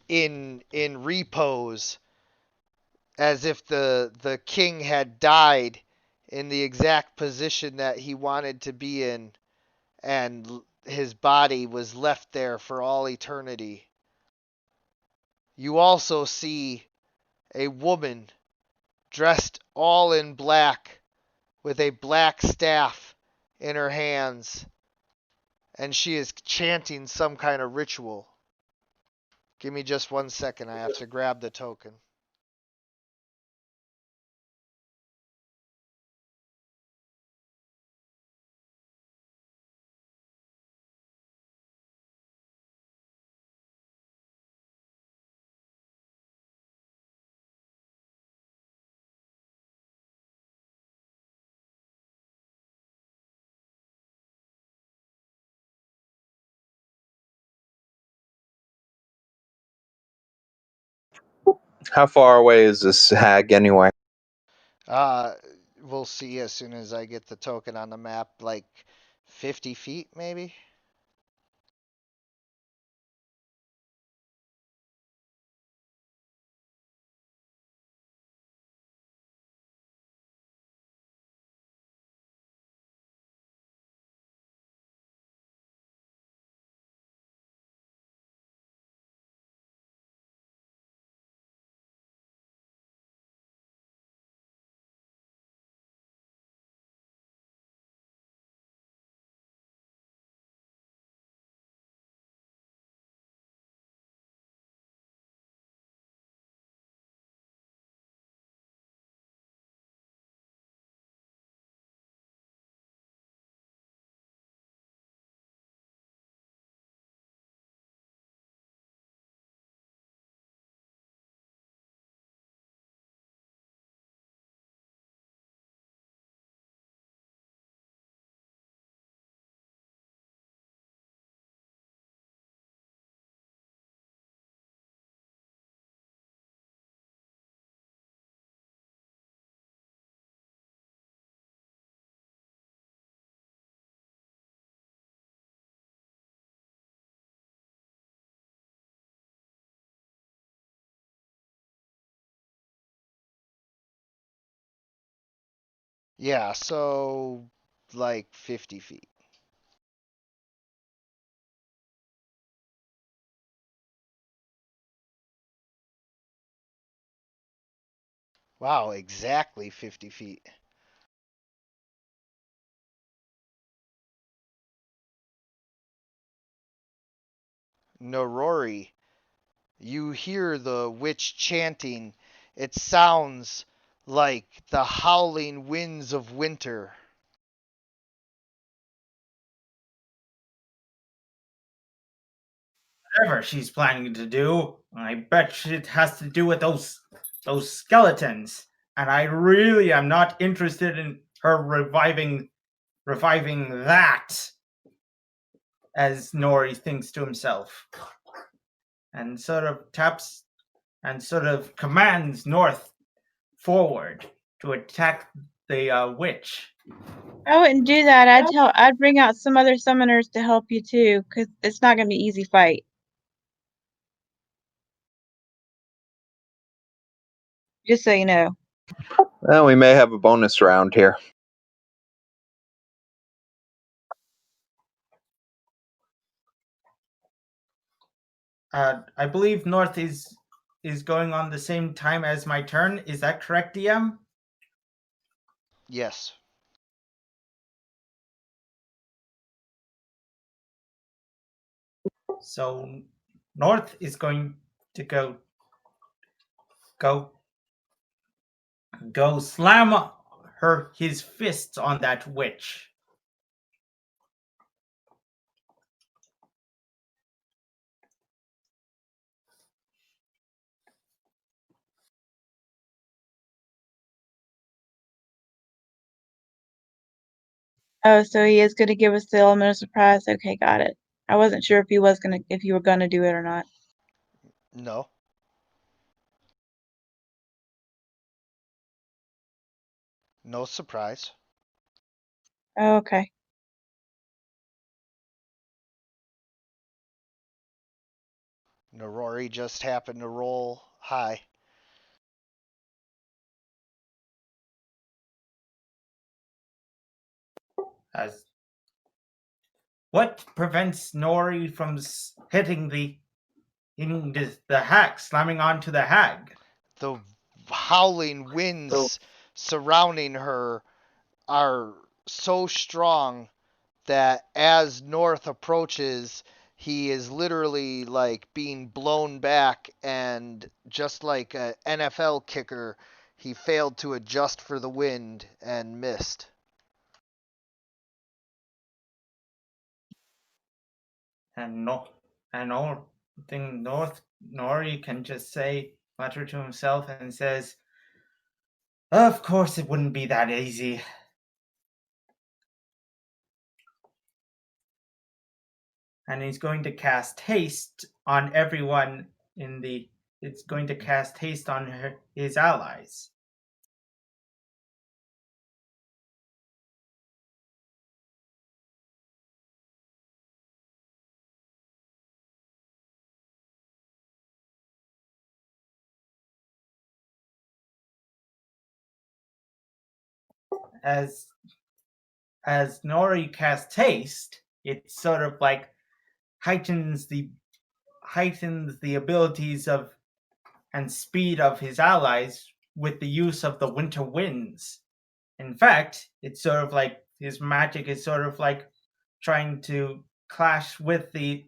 in repose, as if the king had died in the exact position that he wanted to be in, and his body was left there for all eternity. You also see a woman dressed all in black with a black staff in her hands, and she is chanting some kind of ritual. Give me just 1 second. I have to grab the token. How far away is this hag anyway? We'll see as soon as I get the token on the map, like 50 feet maybe? Yeah, so like 50 feet. Wow, exactly 50 feet. Norori, you hear the witch chanting. It sounds like the howling winds of winter. Whatever she's planning to do, I bet it has to do with those skeletons. And I really am not interested in her reviving that, as Nori thinks to himself, and sort of taps and sort of commands North forward to attack the witch. I wouldn't do that. I'd bring out some other summoners to help you too, because it's not gonna be an easy fight. Just so you know. Well, we may have a bonus round here. I believe North is going on the same time as my turn. Is that correct, DM? Yes. So North is going to go slam his fists on that witch. Oh, so he is gonna give us the element of surprise. Okay, got it. I wasn't sure if you were gonna do it or not. No. No surprise. Oh, okay. Norori just happened to roll high. As what prevents Nori from hitting the hag, slamming onto the hag? The howling winds surrounding her are so strong that as North approaches, he is literally like being blown back, and just like an NFL kicker, he failed to adjust for the wind and missed. And all thing Nori can just mutter to himself and says, "Of course, it wouldn't be that easy." And he's going to cast haste on everyone It's going to cast haste on his allies. As Nori casts haste, it sort of like heightens the abilities of and speed of his allies with the use of the winter winds. In fact, it's sort of like his magic is sort of like trying to clash with the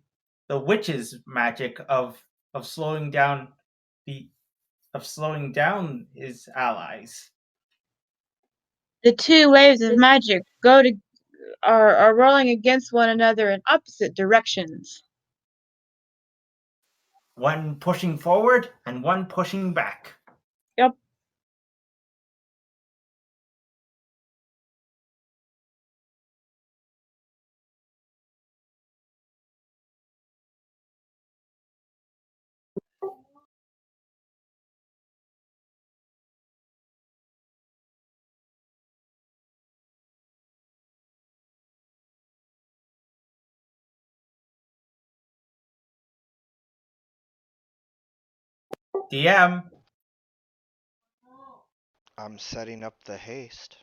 witch's magic of slowing down his allies. The two waves of magic are rolling against one another in opposite directions. One pushing forward and one pushing back. Yep. DM. I'm setting up the haste.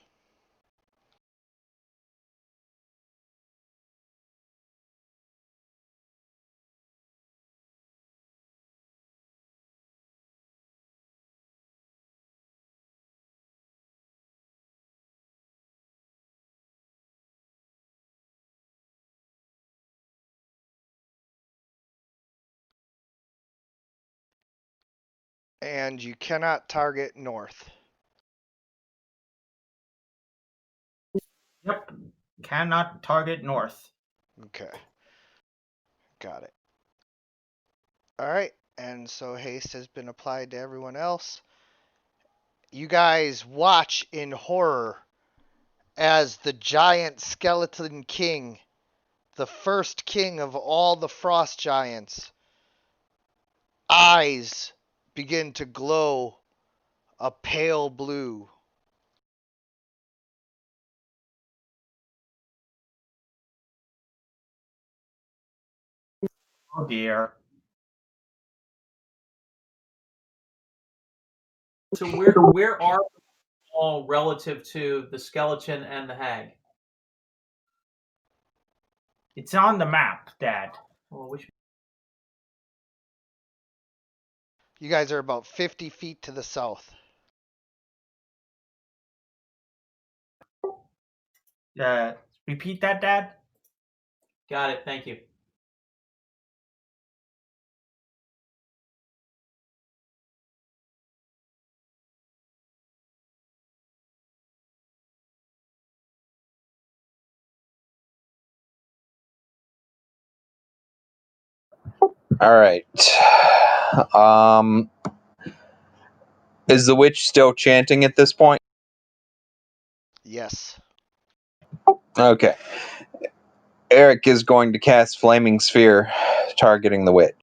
And you cannot target North. Yep. Cannot target North. Okay. Got it. Alright, and so haste has been applied to everyone else. You guys watch in horror as the giant skeleton king, the first king of all the frost giants, eyes begin to glow a pale blue. Oh dear. So where are we all relative to the skeleton and the hag? It's on the map, Dad. Well, which You guys are about 50 feet to the south. Repeat that, Dad. got it? Thank you. All right. Is the witch still chanting at this point? Yes. Okay. Eric is going to cast Flaming Sphere, targeting the witch.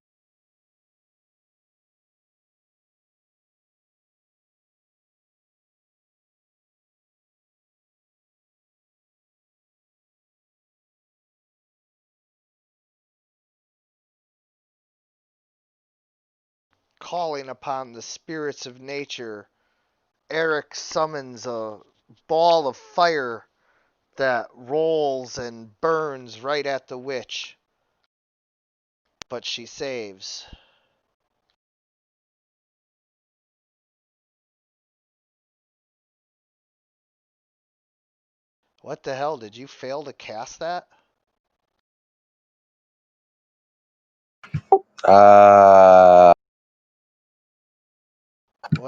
Calling upon the spirits of nature, Eric summons a ball of fire that rolls and burns right at the witch. But she saves. What the hell? Did you fail to cast that?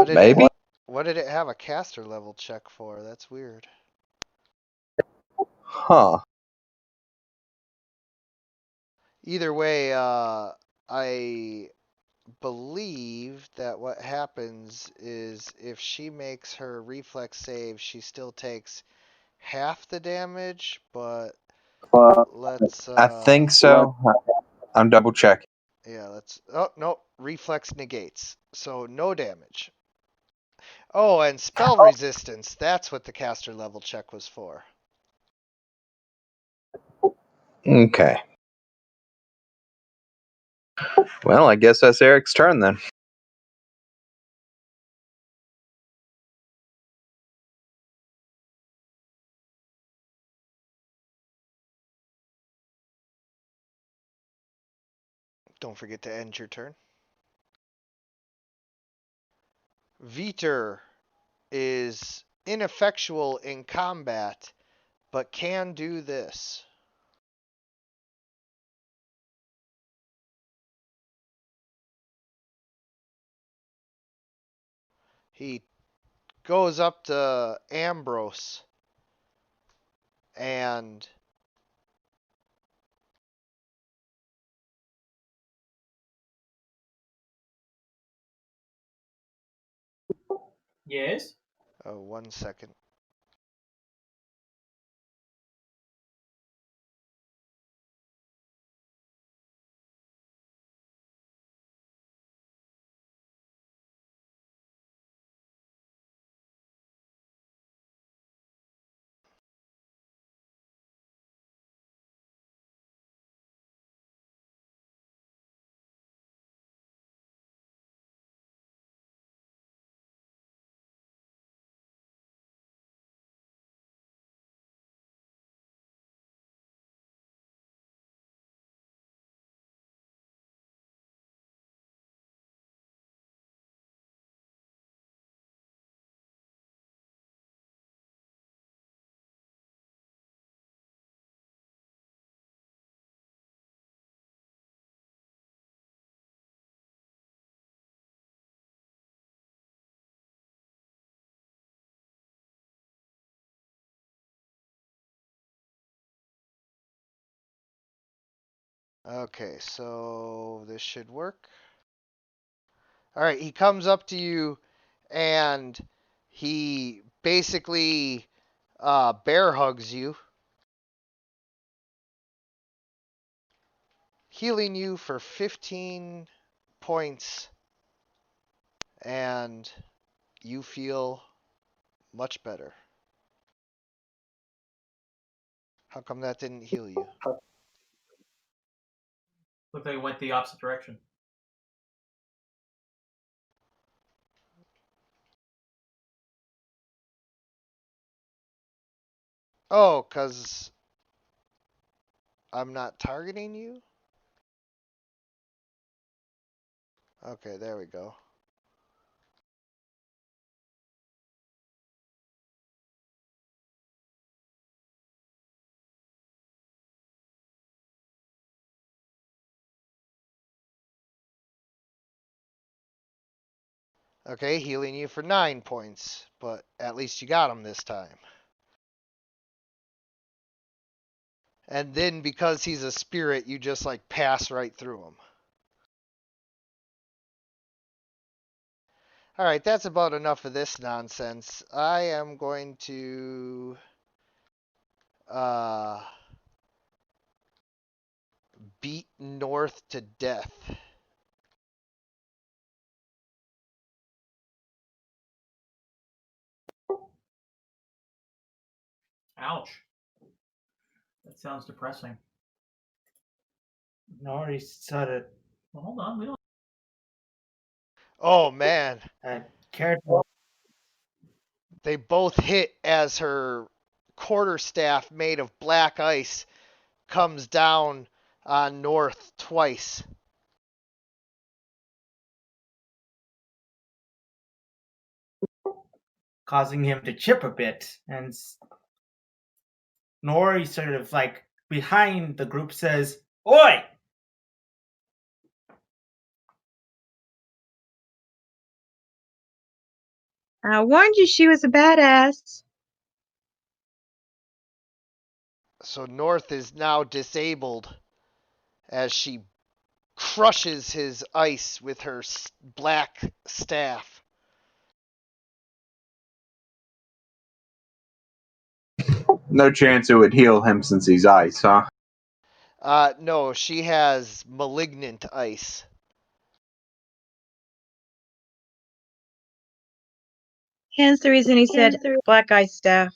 Maybe? What did it have a caster level check for? That's weird. Huh. Either way, I believe that what happens is if she makes her reflex save, she still takes half the damage, but let's I think so. I'm double checking. yeah, let's oh no, reflex negates. So no damage. Oh, and spell resistance, that's what the caster level check was for. Okay. Well, I guess that's Eric's turn then. Don't forget to end your turn. Veter is ineffectual in combat, but can do this. He goes up to Ambrose and Yes. oh, 1 second. Okay, so this should work. All right, he comes up to you and he basically Bear hugs you, healing you for 15 points, and you feel much better. How come that didn't heal you? Looked like it went the opposite direction. Oh, 'cause I'm not targeting you? Okay, there we go. Okay, healing you for 9 points, but at least you got him this time. And then because he's a spirit, you just like pass right through him. Alright, that's about enough of this nonsense. I am going to beat North to death. Ouch. That sounds depressing. Nori sort of Well, hold on. We don't. Oh man, careful. they both hit as her quarterstaff made of black ice comes down on North twice. Causing him to chip a bit. And Nori sort of like behind the group says, "Oi!" I warned you she was a badass. So North is now disabled as she crushes his ice with her black staff. No chance it would heal him since he's ice, huh? No, she has malignant ice. Hence the reason he said black ice staff.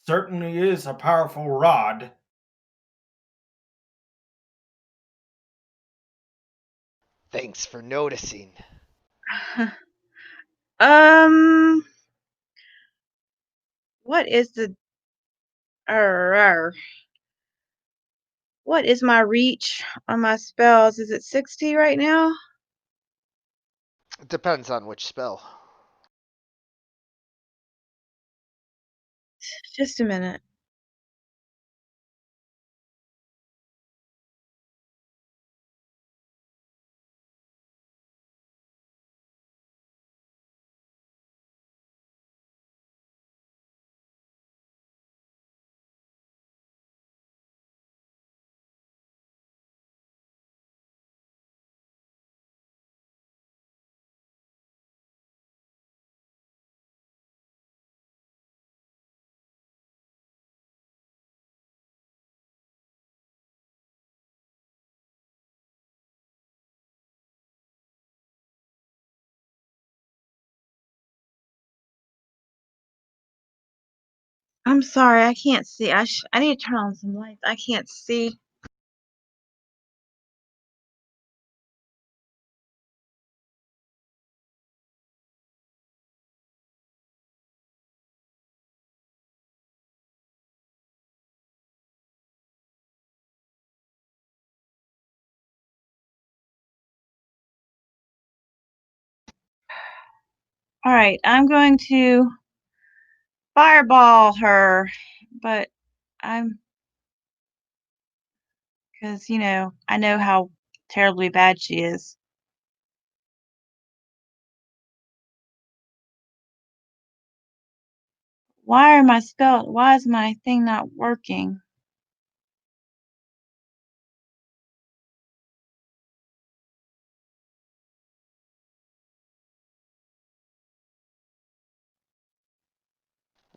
Certainly is a powerful rod. Thanks for noticing. What is the what is my reach on my spells? Is it 60 right now? It depends on which spell. Just a minute. I'm sorry, I can't see. I need to turn on some lights. I can't see. All right, I'm going to fireball her, but because I know how terribly bad she is. Why is my thing not working?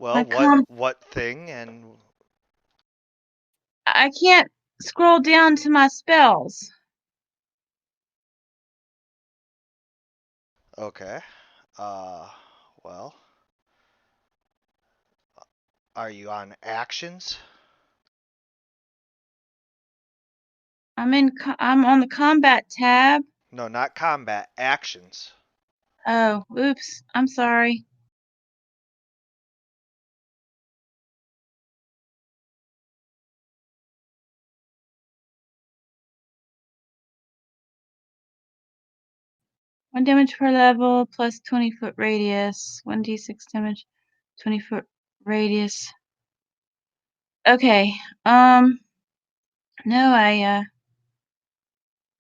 Well, what thing and I can't scroll down to my spells. okay. Well, are you on actions? I'm on the combat tab. No, not combat, actions. Oh, oops. I'm sorry. One damage per level plus 20-foot radius. 1d6 damage, 20-foot radius. Okay. No, I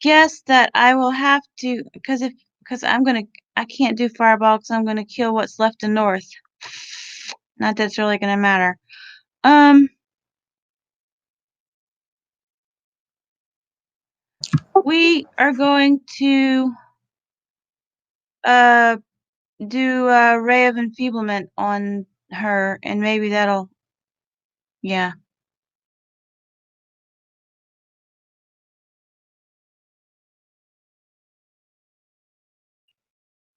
guess that I will have to, because I can't do fireball because I'm gonna kill what's left in north. Not that it's really gonna matter. We are going to do a ray of enfeeblement on her, and maybe that'll, yeah.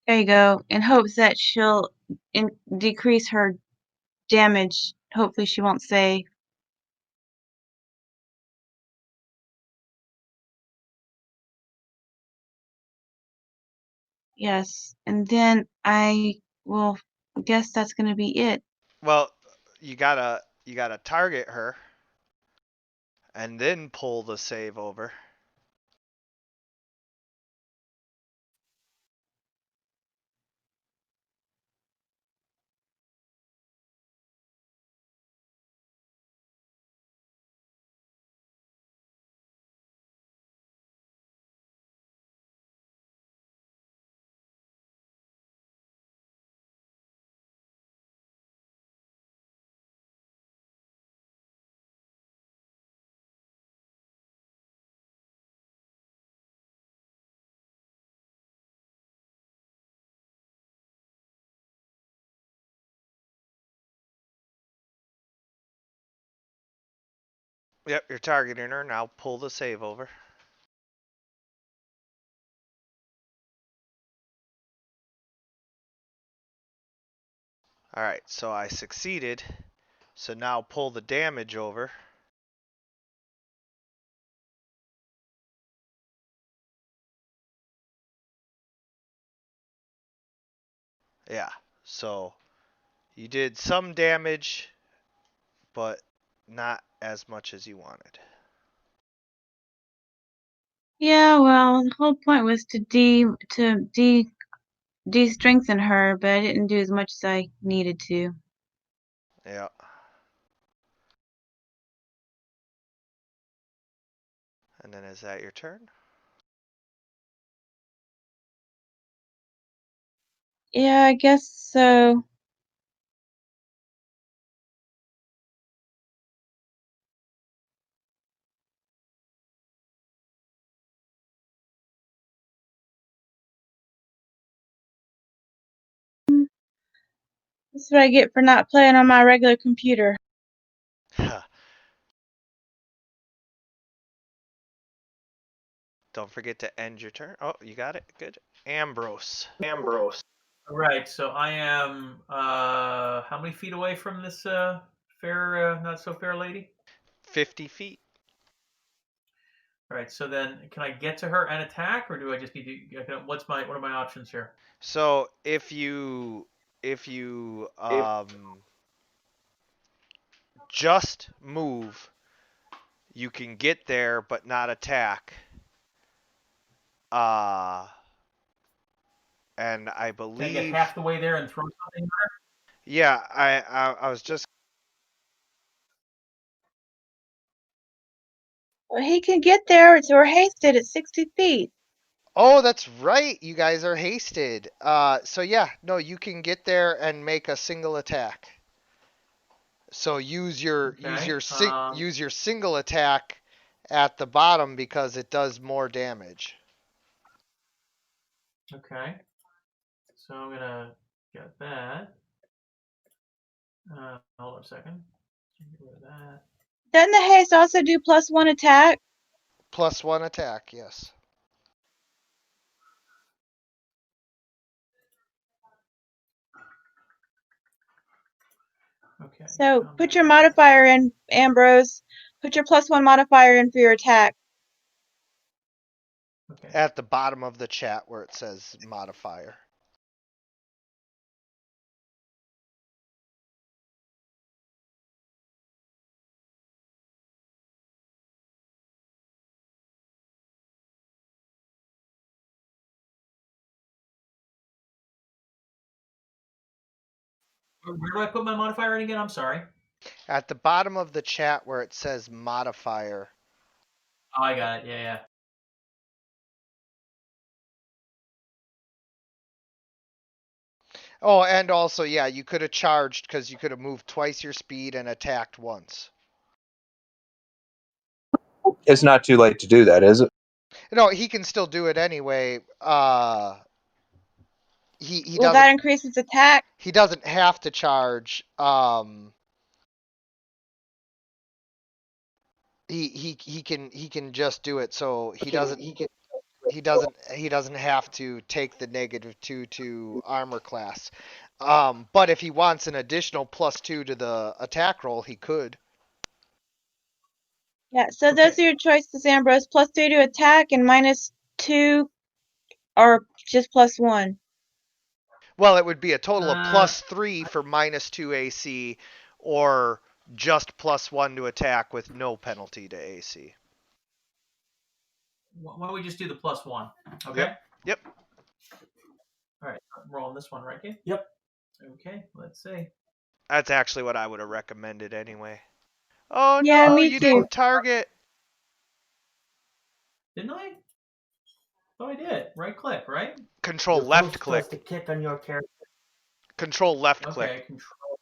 There you go. In hopes that she'll decrease her damage. Hopefully she won't say. Yes. And then I will guess that's going to be it. Well, you gotta target her and then pull the save over. Yep, you're targeting her. Now pull the save over. Alright, so I succeeded. So now pull the damage over. Yeah, so you did some damage, but not as much as you wanted. Yeah, well, the whole point was to de-strengthen her, but I didn't do as much as I needed to. Yeah. And then is that your turn? Yeah, I guess so. That's what I get for not playing on my regular computer. Don't forget to end your turn. Oh, you got it. Good. Ambrose. All right, so I am how many feet away from this fair, not so fair lady? 50 feet. All right, so then can I get to her and attack, or do I just need to? What are my options here? So if you just move, you can get there but not attack. And I believe. Can I get half the way there and throw something at her? Yeah, I was just. Well, he can get there. We're hasted at 60 feet. Oh, that's right. You guys are hasted. So yeah, no, you can get there and make a single attack. So use your single attack at the bottom because it does more damage. Okay. So I'm gonna get that. Hold on a second. Get rid of that. Doesn't the haste also do +1 attack? +1 attack, yes. Okay. So I'm put back your in. modifier in, Ambrose. Put your +1 modifier in for your attack. Okay. At the bottom of the chat where it says modifier. Where do I put my modifier in again? I'm sorry. At the bottom of the chat where it says modifier. Oh, I got it. Yeah. Oh, and also, yeah, you could have charged because you could have moved twice your speed and attacked once. It's not too late to do that, is it? No, he can still do it anyway. He Will that increase its attack? He doesn't have to charge. He can just do it. So he doesn't have to take the -2 to armor class. But if he wants an additional +2 to the attack roll, he could. Yeah, so Okay. those are your choices, Ambrose. +3 to attack and -2 or just +1. Well, it would be a total of Uh, +3 for -2 AC, or just +1 to attack with no penalty to AC. Why don't we just do the +1? Okay. Yep. All right. I'm rolling this one, right, Kate? Yep. Okay. Let's see. That's actually what I would have recommended anyway. Oh Yeah, no, me you too. didn't target. Didn't I? Oh, I did. Right click, right? Control You're left both click. supposed to click on your character. Control left Okay. click. Control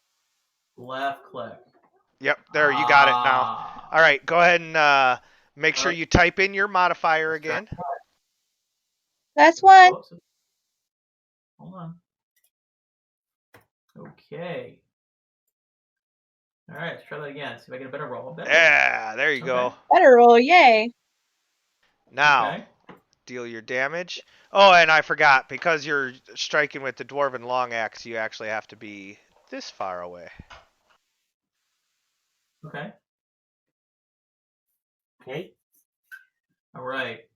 left click. Yep, there, you got it now. Ah. All right, go ahead and make sure Alright. you type in your modifier again. +1. Oops. Hold on. Okay. All right, let's try that again. See if I get a better roll. Yeah, there you go. Okay. Better roll, yay. Now, Okay. deal your damage. Oh, and I forgot, because you're striking with the Dwarven Long Axe, you actually have to be this far away. Okay. Okay. All right.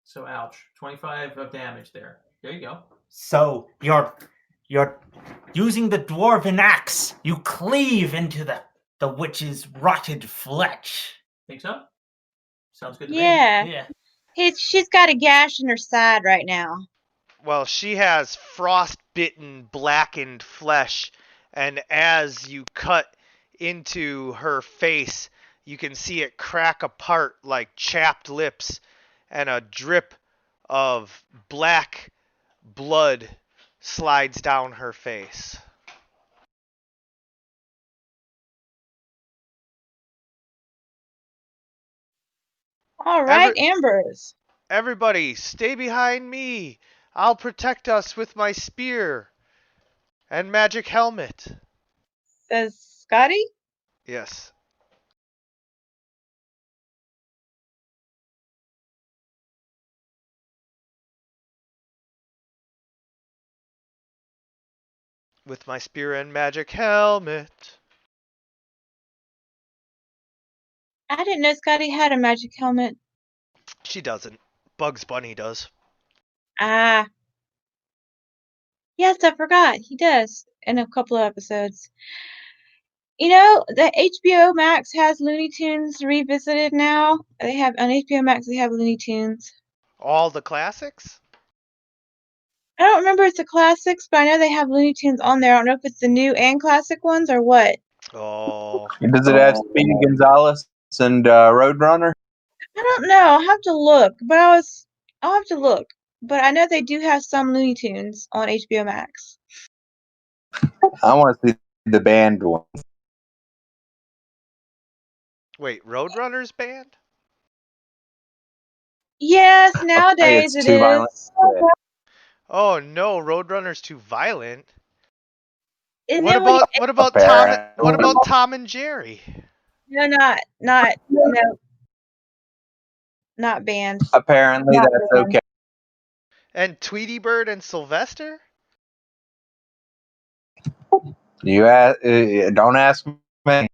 So, ouch. 25 of damage there. There you go. So you're using the dwarven axe. You cleave into the witch's rotted flesh. Think so? Sounds good to Yeah. Yeah. She's got a gash in her side right now. Well, she has frost-bitten, blackened flesh, and as you cut into her face, you can see it crack apart like chapped lips, and a drip of black blood slides down her face. All right, Ambrose. Everybody, stay behind me. I'll protect us with my spear and magic helmet. Says Scotty. Yes. With my spear and magic helmet. I didn't know Scotty had a magic helmet. She doesn't. Bugs Bunny does. Ah. Yes, I forgot. He does in a couple of episodes. You know, the HBO Max has Looney Tunes revisited now. They have on HBO Max. They have Looney Tunes. All the classics? I don't remember if it's the classics, but I know they have Looney Tunes on there. I don't know if it's the new and classic ones or what. Oh. Does it have Speedy Gonzalez and Roadrunner? I don't know. I'll have to look. I'll have to look. But I know they do have some Looney Tunes on HBO Max. I want to see the band one. Wait, Roadrunner's banned? Yes, nowadays it's it too violent. is. Oh no, Roadrunner's too violent. And What then when about Tom? Apparently. What about Tom and Jerry? no, no, not banned. Apparently, Not that's banned. okay. And Tweety Bird and Sylvester? Don't ask me.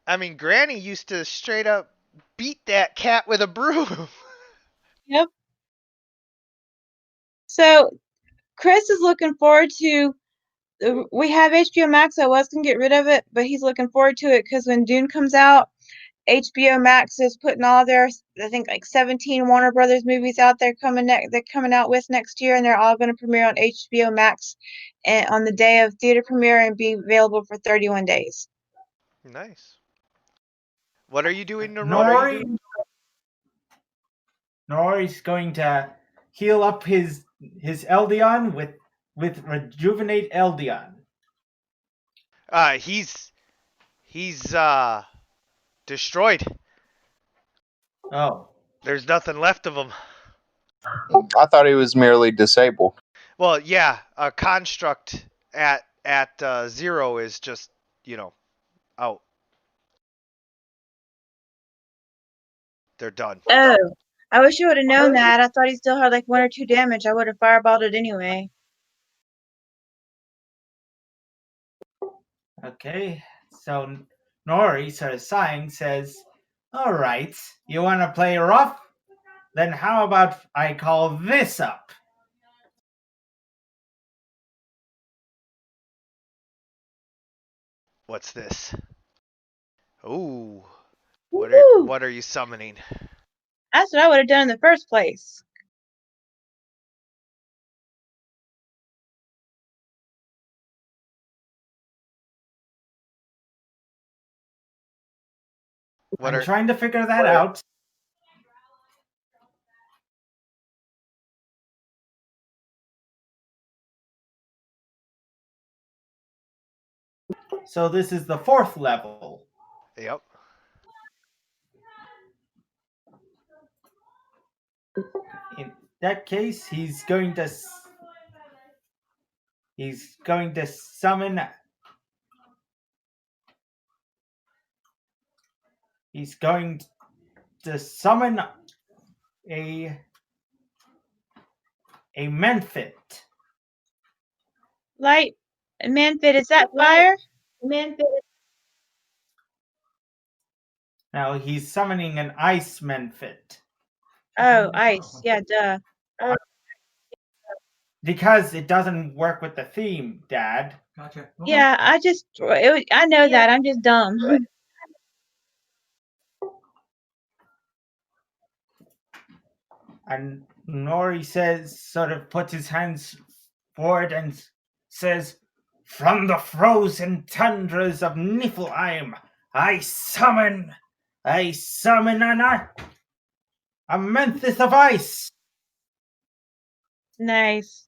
I mean, Granny used to straight up beat that cat with a broom. Yep. So Chris is looking forward to. We have HBO Max. I was gonna get rid of it, but he's looking forward to it because when Dune comes out, HBO Max is putting all their, I think, like 17 Warner Brothers movies out there they're coming out with next year, and they're all going to premiere on HBO Max and on the day of theater premiere and be available for 31 days. Nice. What are you doing, Nori's going to heal up his Eldion with rejuvenate Eldion. He's destroyed. Oh, There's nothing left of him. I thought he was merely disabled. Well, yeah, a construct at 0 is just, out. They're done. Oh, I wish I would have known that. I thought he still had like 1 or 2 damage. I would have fireballed it anyway. okay. So Nori, sort of sighing, says, "All right, you want to play rough? Then how about I call this up?" What's this? Ooh. Woo! What are you summoning? That's what I would have done in the first place. I'm trying to figure that out. So this is the 4th level. Yep. In that case, he's going to summon. He's going to summon a Menfit. Light, Manfit, is that fire? Manfit. Now he's summoning an Ice Menfit. Oh, ice. Yeah, duh. Because it doesn't work with the theme, Dad. Gotcha. Yeah, I know that. I'm just dumb. And Nori says, sort of puts his hands forward and says, "From the frozen tundras of Niflheim, I summon a Menthis of ice." Nice.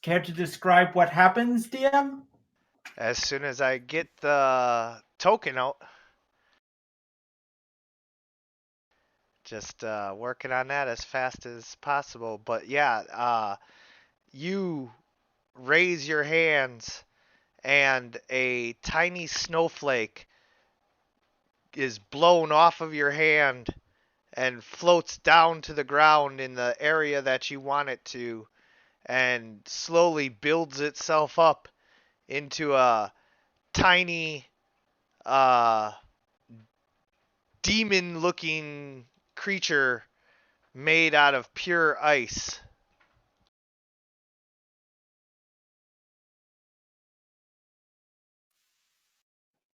Care to describe what happens, DM? As soon as I get the token out. Just working on that as fast as possible. But yeah, you raise your hands and a tiny snowflake is blown off of your hand and floats down to the ground in the area that you want it to and slowly builds itself up into a tiny demon looking creature made out of pure ice.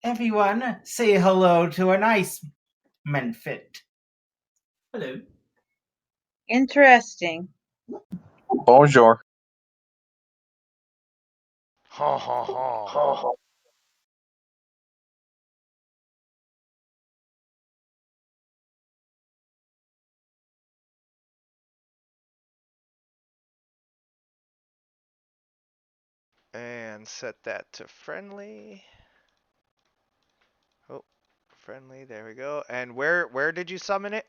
Everyone, say hello to an Ice Menfit. Hello. Interesting. Bonjour. Ha ha ha. And set that to friendly. Oh, friendly. There we go. And where did you summon it?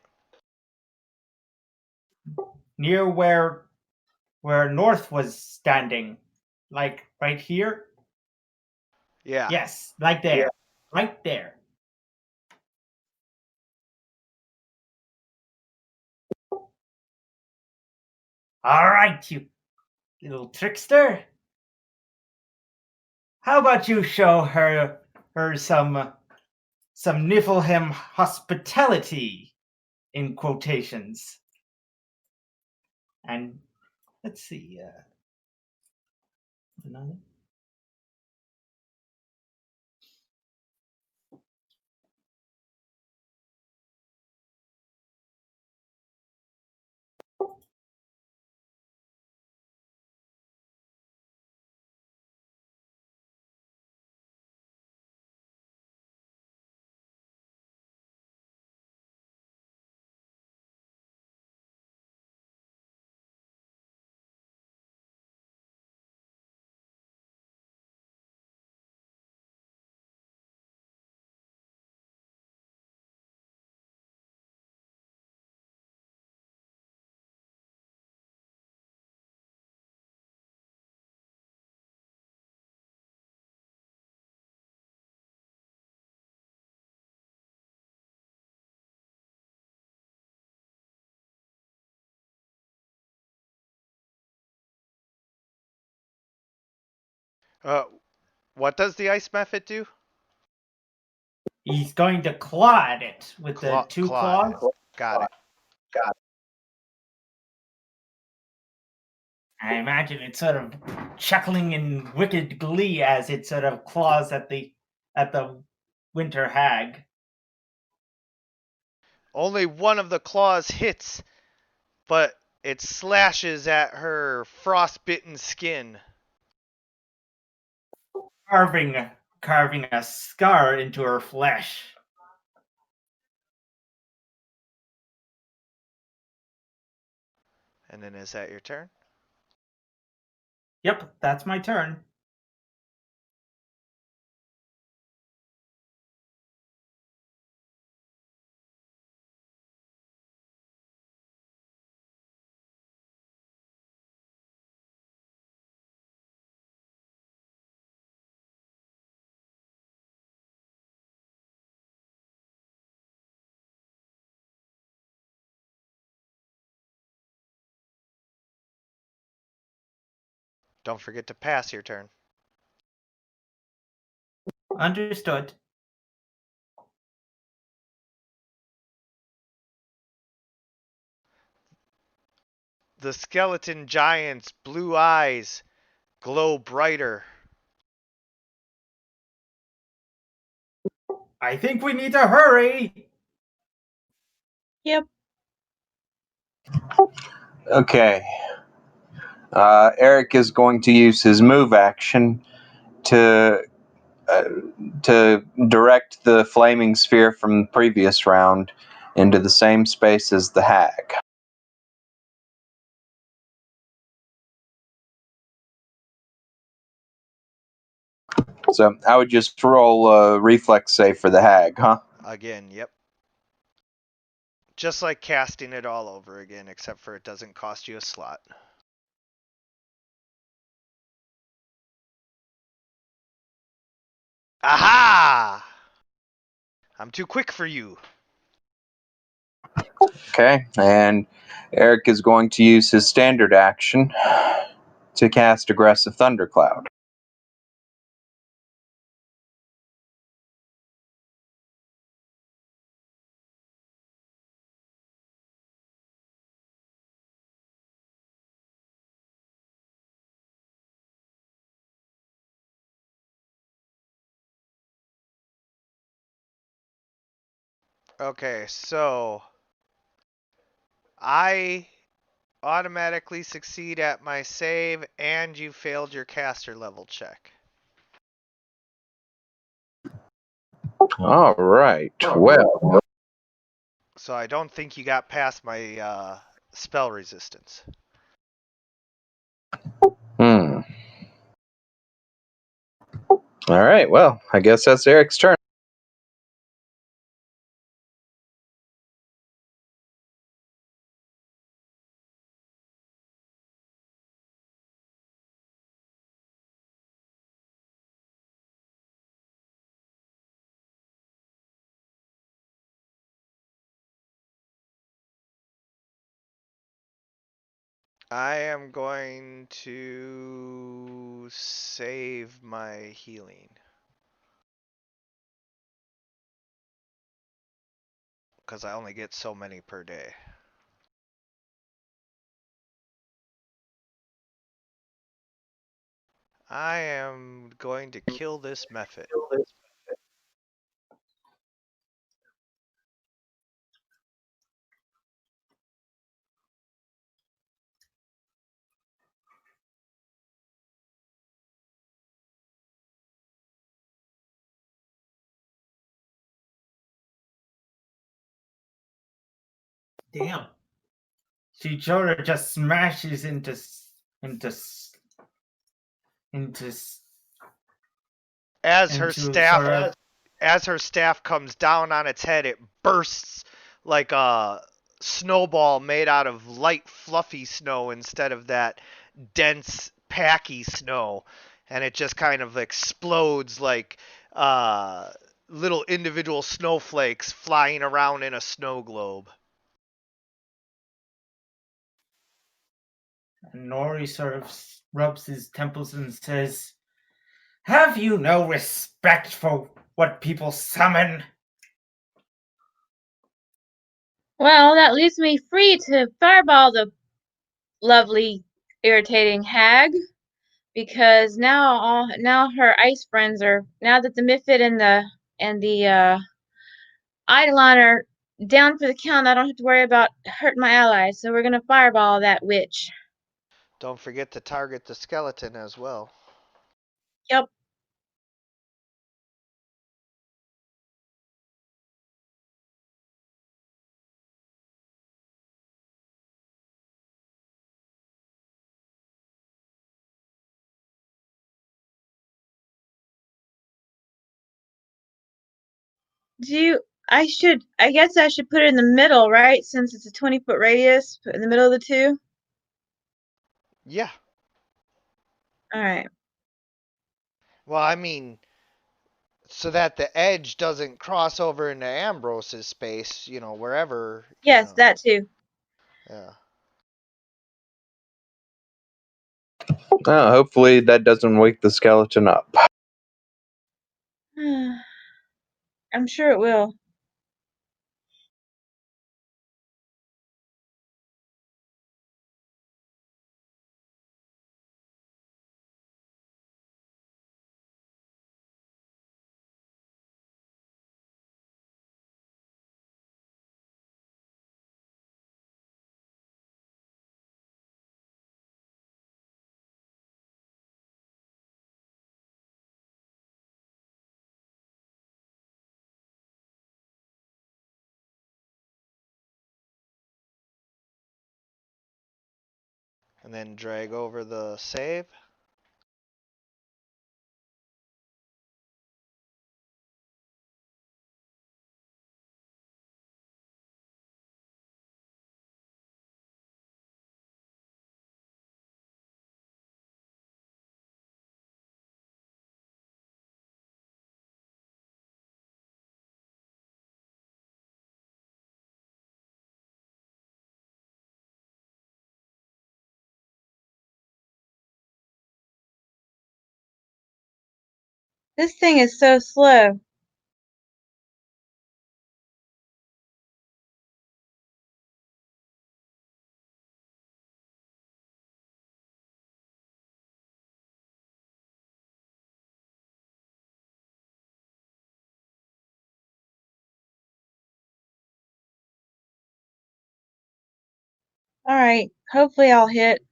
Near where North was standing, like right here. Yeah. Yes, like there, right there. All right, you little trickster. How about you show her some Niflheim hospitality, in quotations. And let's see. What does the ice method do? He's going to claw at it with the two Claw at claws. it. Got it. I imagine it's sort of chuckling in wicked glee as it sort of claws at the winter hag. Only one of the claws hits, but it slashes at her frostbitten skin. Carving a scar into her flesh. And then is that your turn? Yep, that's my turn. Don't forget to pass your turn. Understood. The skeleton giant's blue eyes glow brighter. I think we need to hurry. Yep. Okay. Eric is going to use his move action to direct the flaming sphere from the previous round into the same space as the hag. So I would just roll a reflex save for the hag, huh? Again, yep. Just like casting it all over again, except for it doesn't cost you a slot. Aha! I'm too quick for you. Okay, and Eric is going to use his standard action to cast Aggressive Thundercloud. Okay, so I automatically succeed at my save and you failed your caster level check. All right, well. So I don't think you got past my spell resistance. All right, well, I guess that's Eric's turn. I am going to save my healing. Because I only get so many per day. I am going to kill this Mephit. Damn. She sort of just smashes into into As her into staff sort of as her staff comes down on its head, it bursts like a snowball made out of light, fluffy snow instead of that dense, packy snow, and it just kind of explodes like uh, little individual snowflakes flying around in a snow globe. Nori sort of rubs his temples and says, "Have you no respect for what people summon?" Well, that leaves me free to fireball the lovely, irritating hag, because now her ice friends are, now that the Mephit and the Eidolon are down for the count, I don't have to worry about hurting my allies. So we're gonna fireball that witch. Don't forget to target the skeleton as well. Yep. Do you? I guess I should put it in the middle, right? Since it's a 20-foot radius, put it in the middle of the two. Yeah. All right. Well, I mean, so that the edge doesn't cross over into Ambrose's space, wherever, Yes, that too. Yeah. Hopefully that doesn't wake the skeleton up. I'm sure it will. And then drag over the save. This thing is so slow. All right. Hopefully I'll hit.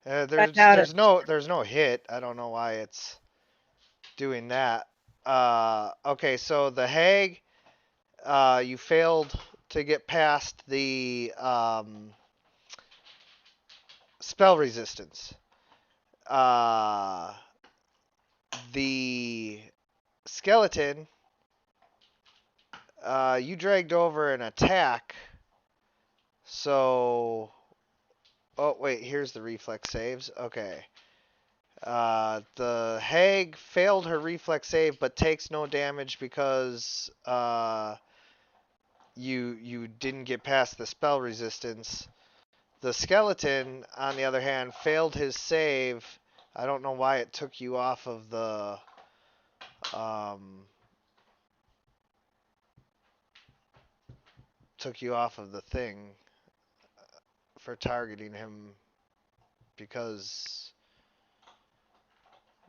I There's doubt it. there's no there's no hit. I don't know why it's doing that. Okay, so the hag, you failed to get past the spell resistance. Uh, the skeleton, you dragged over an attack. So, oh wait, here's the reflex saves. Okay. The hag failed her reflex save, but takes no damage because you didn't get past the spell resistance. The skeleton, on the other hand, failed his save. I don't know why it took you off of the thing for targeting him, because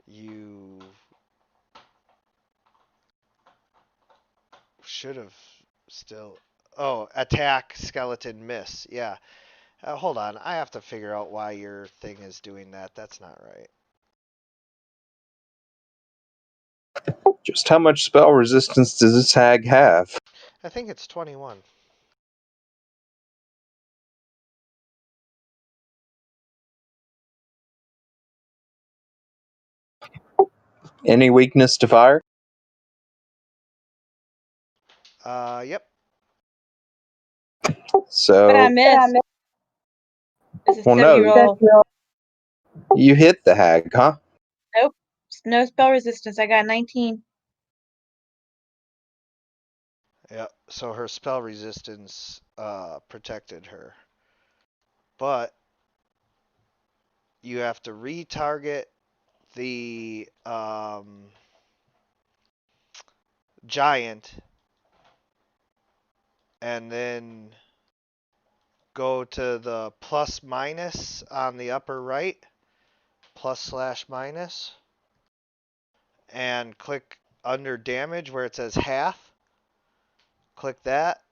you should have still. Oh, attack, skeleton, miss. Yeah. Hold on. I have to figure out why your thing is doing that. That's not right. Just how much spell resistance does this hag have? I think it's 21. Any weakness to fire? Yep. So But I missed. It's a Well, 70 no. roll. you hit the hag, huh? Nope. No spell resistance. I got 19. Yep. So her spell resistance protected her. But you have to retarget the giant and then go to the plus minus on the upper right, plus/minus, and click under damage where it says half. Click that,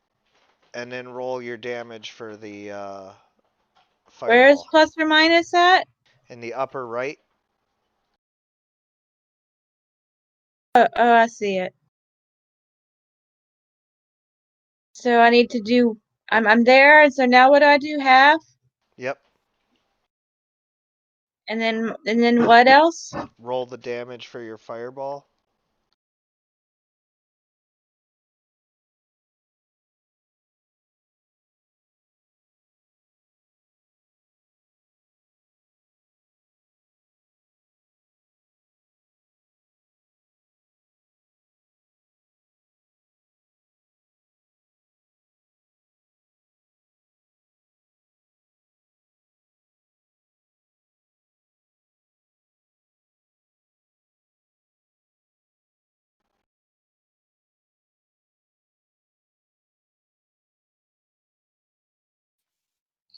and then roll your damage for the fireball. Where's plus or minus at? In the upper right. Oh, I see it. So I need to do. I'm there. And so now what do I do? Half, Yep. and then what else? Roll the damage for your fireball.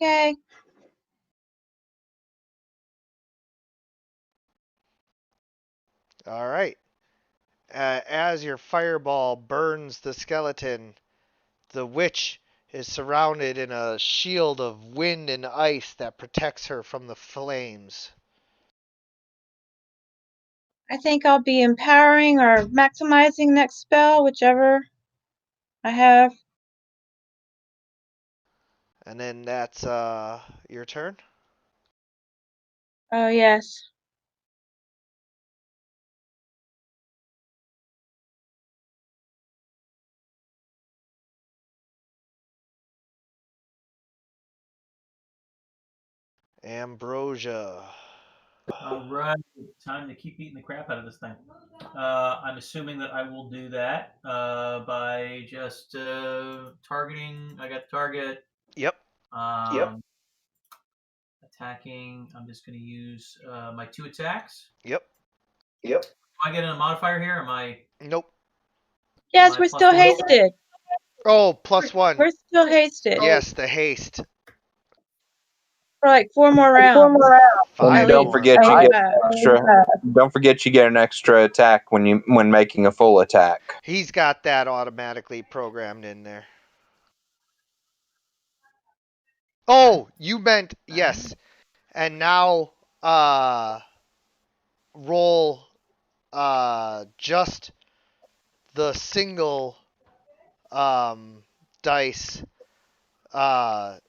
Okay. All right. As your fireball burns the skeleton, the witch is surrounded in a shield of wind and ice that protects her from the flames. I think I'll be empowering or maximizing next spell, whichever I have. And then that's your turn. Oh yes. Ambrosia. All right, time to keep beating the crap out of this thing. I'm assuming that I will do that by just targeting. I got target. Yep. Attacking. I'm just going to use my 2 attacks. Yep. Do I get a modifier here? Am I? Nope. Yes, My we're plus still one? hasted. Oh, +1. We're still hasted. Yes, the haste. For like 4 more rounds. Five At don't least. forget At you least get 5. extra. Don't forget you get an extra attack when making a full attack. He's got that automatically programmed in there. Oh, you meant yes. And now roll just the single dice, the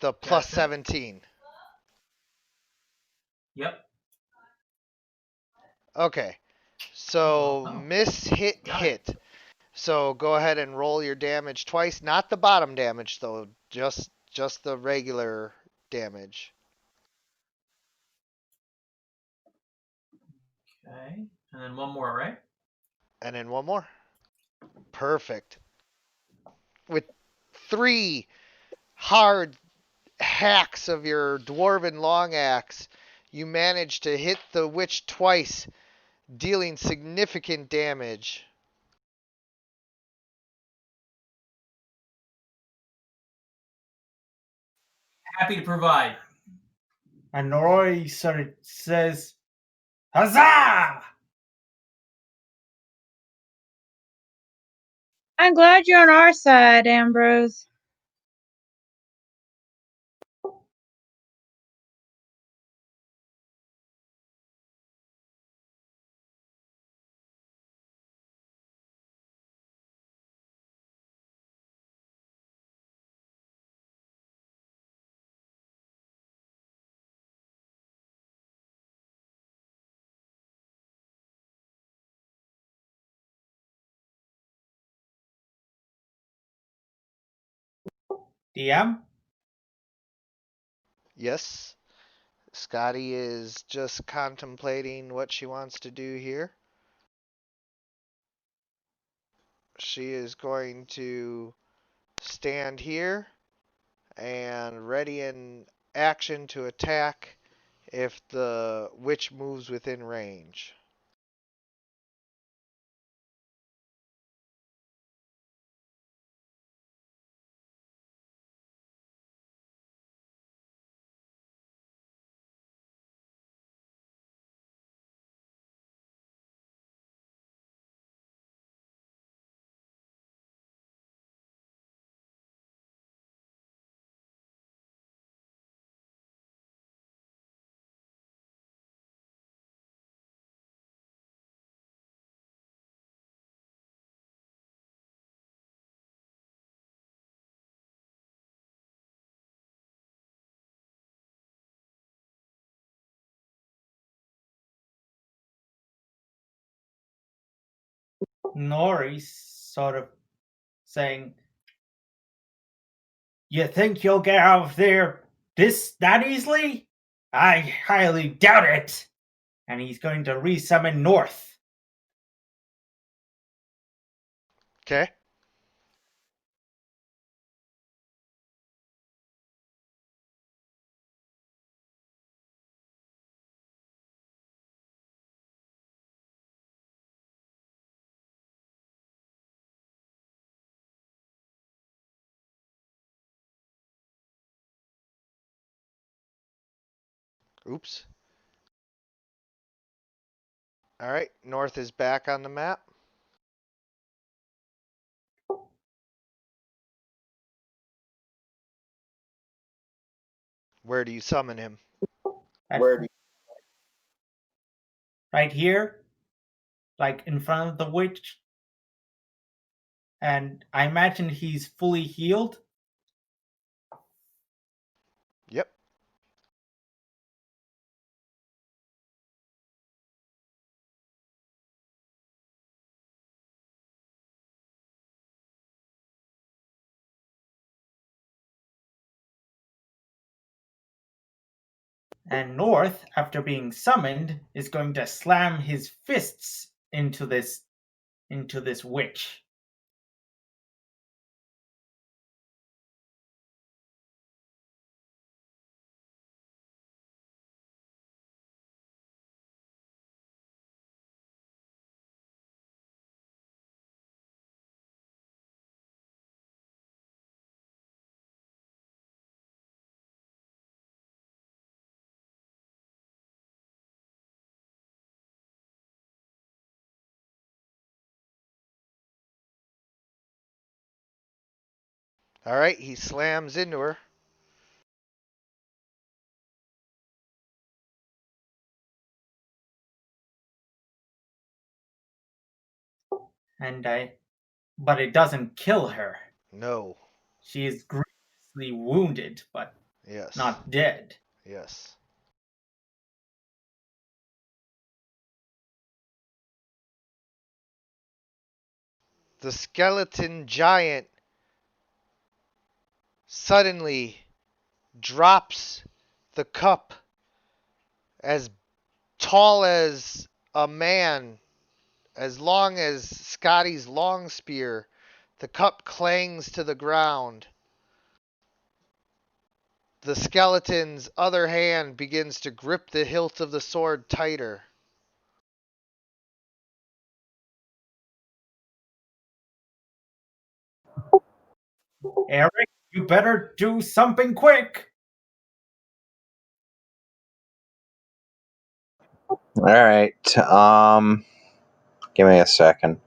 plus Gotcha. 17. Yep. Okay. So Oh. miss, hit, Got hit. So go ahead and roll your damage twice. Not the bottom damage though, just the regular damage. Okay. And then one more, right? And then one more. Perfect. With 3 hard hacks of your dwarven long axe, you manage to hit the witch twice, dealing significant damage. Happy to provide. And Nori sort of says, "Huzzah!" I'm glad you're on our side, Ambrose. DM? Yes, Scotty is just contemplating what she wants to do here. She is going to stand here and ready in action to attack if the witch moves within range. Nori sort of saying, "You think you'll get out of there that easily? I highly doubt it." And he's going to resummon North. Okay? Oops. Alright, North is back on the map. Where do you summon him? Right here, like in front of the witch. And I imagine he's fully healed. Yep. And North, after being summoned, is going to slam his fists into this witch. Alright, he slams into her. But it doesn't kill her. No. She is grievously wounded, but Yes. not dead. Yes. The skeleton giant suddenly drops the cup as tall as a man, as long as Scotty's long spear. The cup clangs to the ground. The skeleton's other hand begins to grip the hilt of the sword tighter. Eric, you better do something quick. All right. Give me a second.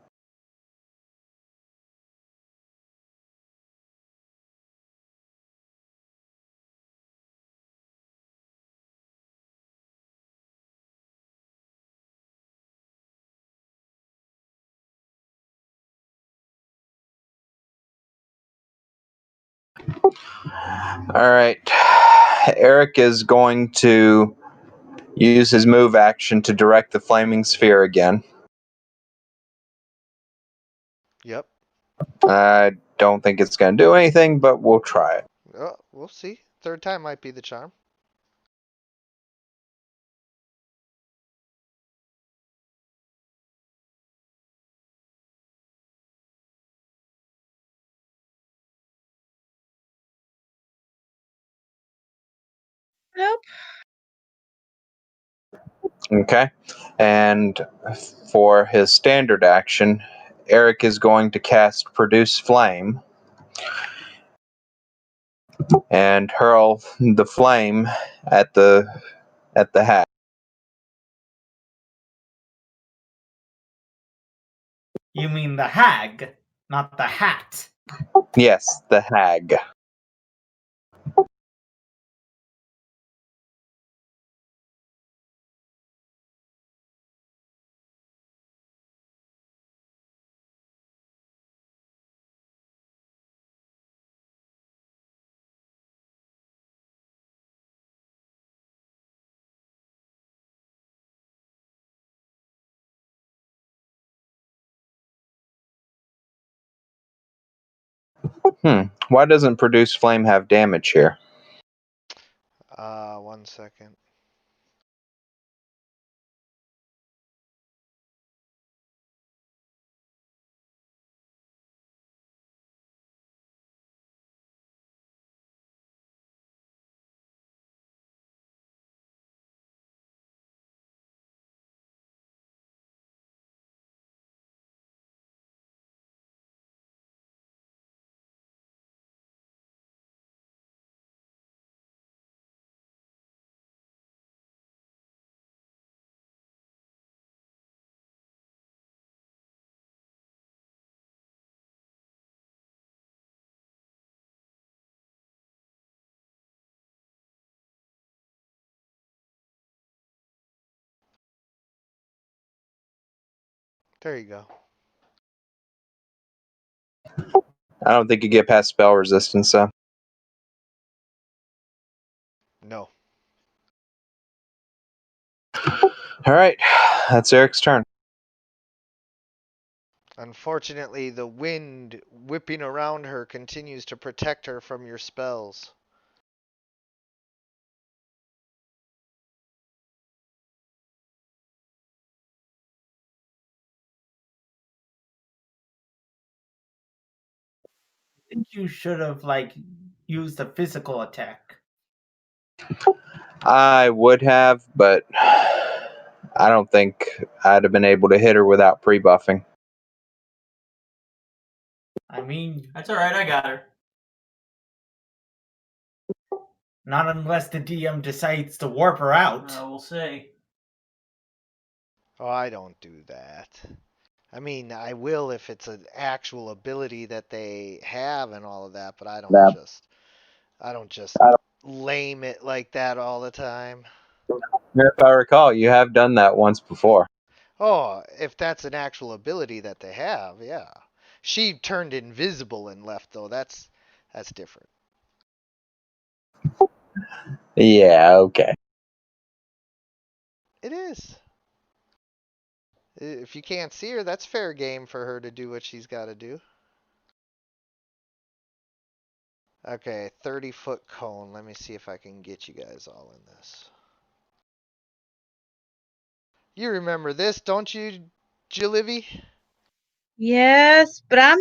All right. Eric is going to use his move action to direct the flaming sphere again. Yep. I don't think it's going to do anything, but we'll try it. Oh, we'll see. Third time might be the charm. Nope. Okay. And for his standard action, Eric is going to cast Produce Flame and hurl the flame at the hag. You mean the hag, not the hat. Yes, the hag. Why doesn't Produce Flame have damage here? 1 second. There you go. I don't think you get past spell resistance, so. No. All right, that's Eric's turn. Unfortunately, the wind whipping around her continues to protect her from your spells. I think you should have used a physical attack. I would have, but I don't think I'd have been able to hit her without pre-buffing. I mean, That's all right. I got her. not unless the DM decides to warp her out. We'll see. Oh, I don't do that. I mean, I will if it's an actual ability that they have and all of that, but I don't just lame it like that all the time. If I recall, you have done that once before. Oh, if that's an actual ability that they have, yeah. She turned invisible and left though. That's different. Yeah, okay. It is. If you can't see her, that's fair game for her to do what she's got to do. Okay, 30-foot cone. Let me see if I can get you guys all in this. You remember this, don't you, Jilivy? Yes, but I'm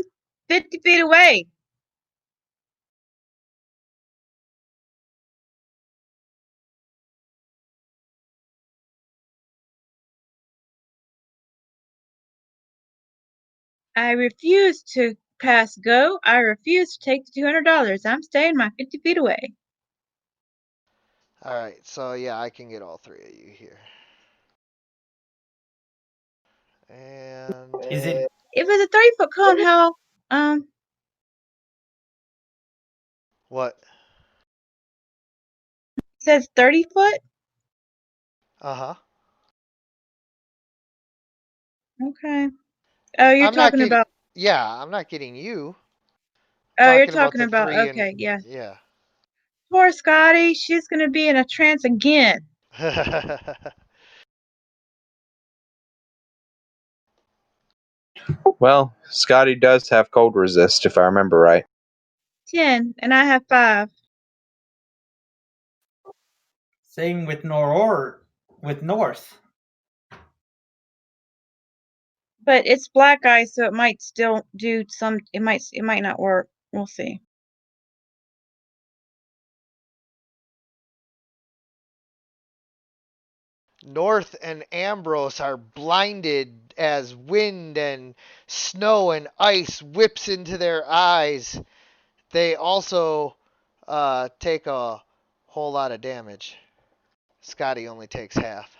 50 feet away. I refuse to pass go. I refuse to take the $200. I'm staying my 50 feet away. All right, so yeah, I can get all three of you here. And Is it If it's a 30-foot cone, how what? it says 30 foot? Uh-huh. Okay. Oh, you're I'm not talking getting. about. Yeah, I'm not getting you. Oh, you're Talking about talking the about. three and Okay, yeah. yeah. Poor Scotty. She's gonna be in a trance again. Well, Scotty does have cold resist, if I remember right. 10, and I have 5. same with with North? But it's black ice, so it might still do some. It might not work. We'll see. North and Ambrose are blinded as wind and snow and ice whips into their eyes. They also take a whole lot of damage. Scotty only takes half.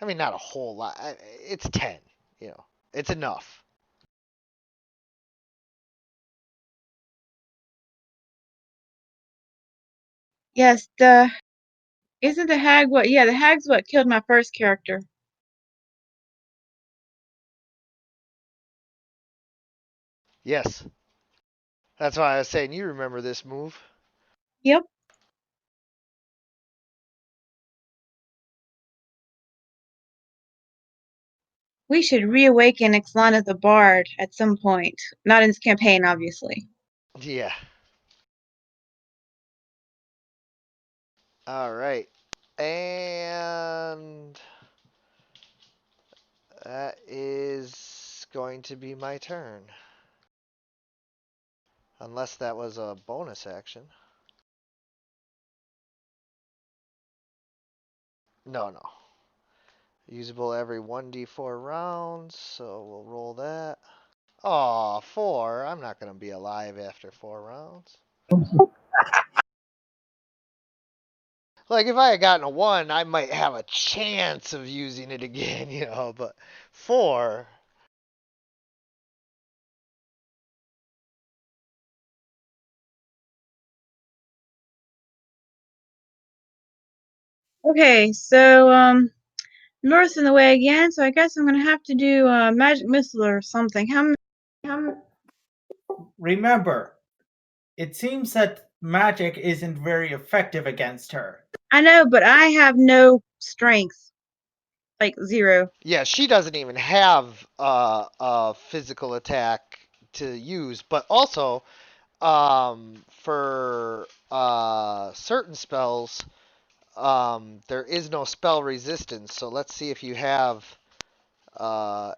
I mean, not a whole lot. It's 10. You know, it's enough. Yes, isn't the hag what? Yeah, the hag's what killed my first character. Yes. That's why I was saying you remember this move. Yep. We should reawaken Ixlana the Bard at some point. Not in this campaign, obviously. Yeah. All right. And that is going to be my turn. Unless that was a bonus action. No, no. Usable every 1d4 rounds, so we'll roll that. Aw, 4. I'm not going to be alive after 4 rounds. Like, if I had gotten a 1, I might have a chance of using it again, you know, but 4. Okay, so North's in the way again, so I guess I'm gonna have to do magic missile or something. How Remember, it seems that magic isn't very effective against her. I know, but I have no strength, like 0. Yeah, she doesn't even have a physical attack to use, but also for certain spells, there is no spell resistance. So let's see if you have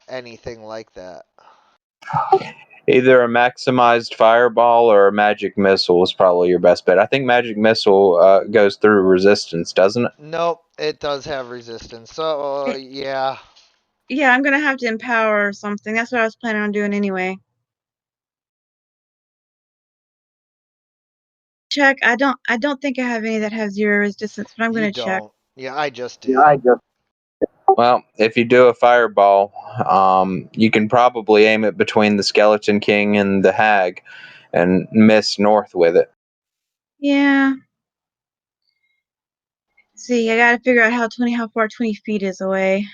anything like that. Either a maximized fireball or a magic missile is probably your best bet. I think magic missile goes through resistance, doesn't it? Nope, it does have resistance. So yeah, Yeah, I'm gonna have to empower or something. That's what I was planning on doing anyway. Check. I don't think I have any that have 0 resistance, but I'm you gonna check. don't. Yeah, I just did. Well, if you do a fireball, you can probably aim it between the Skeleton King and the Hag and miss North with it. Yeah. See, I gotta figure out how far 20 feet is away.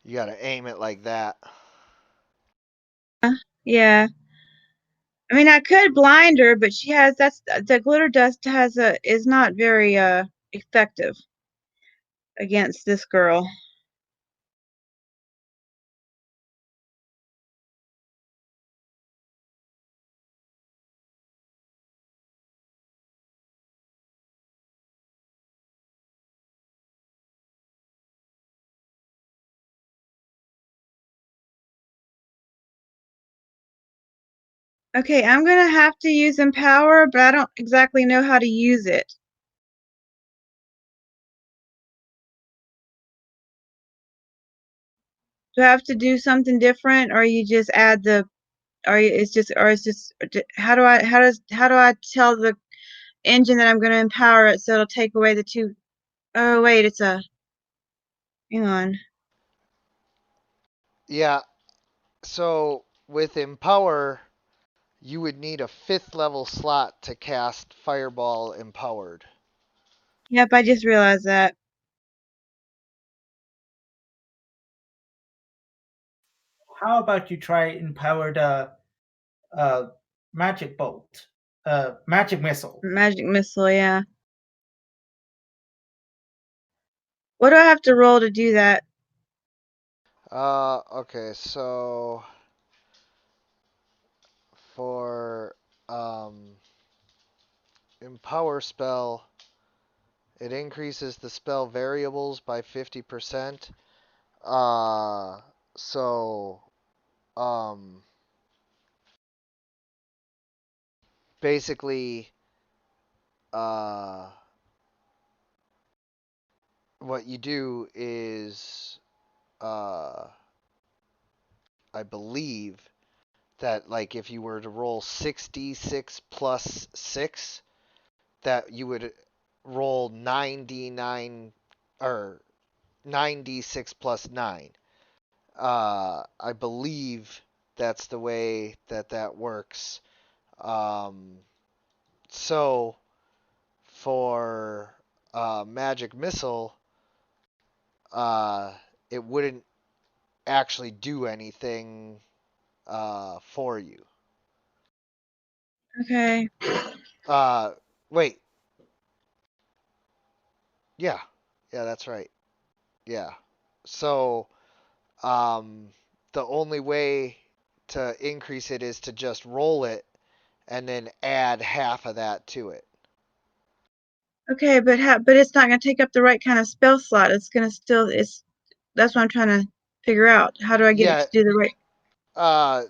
You gotta aim it like that. Yeah. I mean, I could blind her, but the glitter dust is not very effective against this girl. Okay, I'm gonna have to use Empower, but I don't exactly know how to use it. Do I have to do something different, or you just add the, or it's just, how do I tell the engine that I'm gonna empower it so it'll take away the two? Oh wait, hang on. Yeah, so with Empower, you would need a 5th level slot to cast Fireball Empowered. Yep, I just realized that. How about you try empowered magic bolt, magic missile? Magic missile, yeah. What do I have to roll to do that? Okay, so for Empower spell, it increases the spell variables by 50%. So basically, uh, what you do is, I believe that like if you were to roll 6d6 plus 6, that you would roll 9d9 or 9d6 plus 9. I believe that's the way that works. So for magic missile, it wouldn't actually do anything for you. Okay. Uh, Wait, yeah, that's right. Yeah. So um, the only way to increase it is to just roll it and then add half of that to it. Okay, but it's not gonna take up the right kind of spell slot. It's gonna still that's what I'm trying to figure out. How do I get it Yeah. to do the right?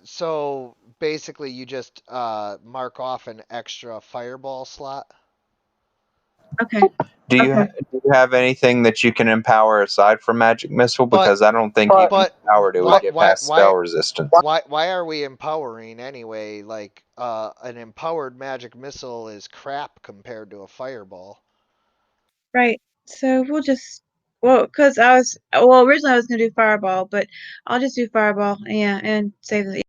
So basically, you just mark off an extra fireball slot. Okay. Do you Okay. do you have anything that you can empower aside from magic missile? But- Because I don't think you But empowered it would get past spell resistance. why are we empowering anyway? Like an empowered magic missile is crap compared to a fireball. Right. So we'll just because originally I was gonna do fireball, but I'll just do fireball. Yeah, and save the.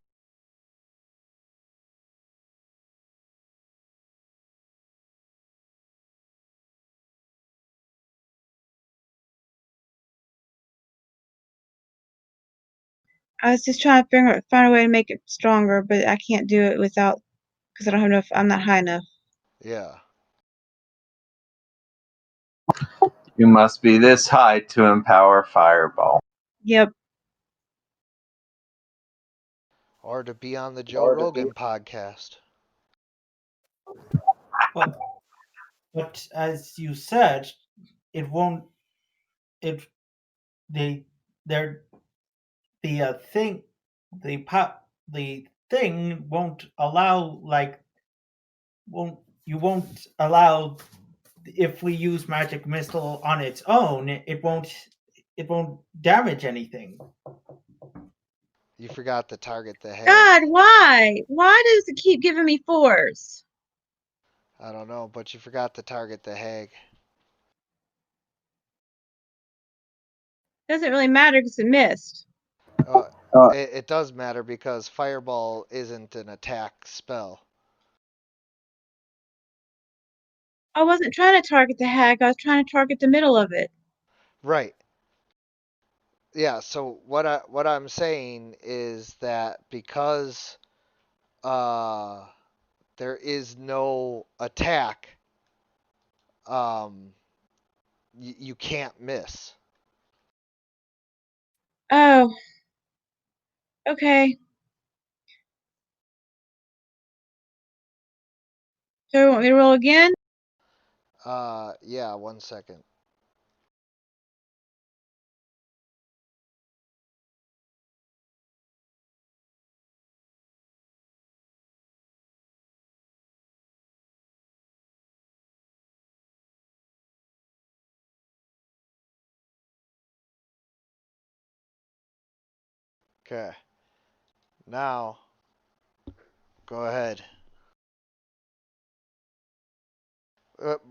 I was just trying to find a way to make it stronger, but I can't do it without because I don't have enough. I'm not high enough. Yeah. You must be this high to empower fireball. Yep. Or to be on the Joe Rogan podcast. But as you said, it won't. It they they're thing the thing won't allow won't allow if we use magic missile on its own. It won't damage anything. You forgot to target the head. God, why? Why does it keep giving me 4s? I don't know, but you forgot to target the hag. Doesn't really matter because it missed. It does matter because fireball isn't an attack spell. I wasn't trying to target the hag. I was trying to target the middle of it. Right. Yeah, so what I'm saying is that because there is no attack, you can't miss. Oh. Okay. So you want me to roll again? Yeah, 1 second. Okay. Now, go ahead.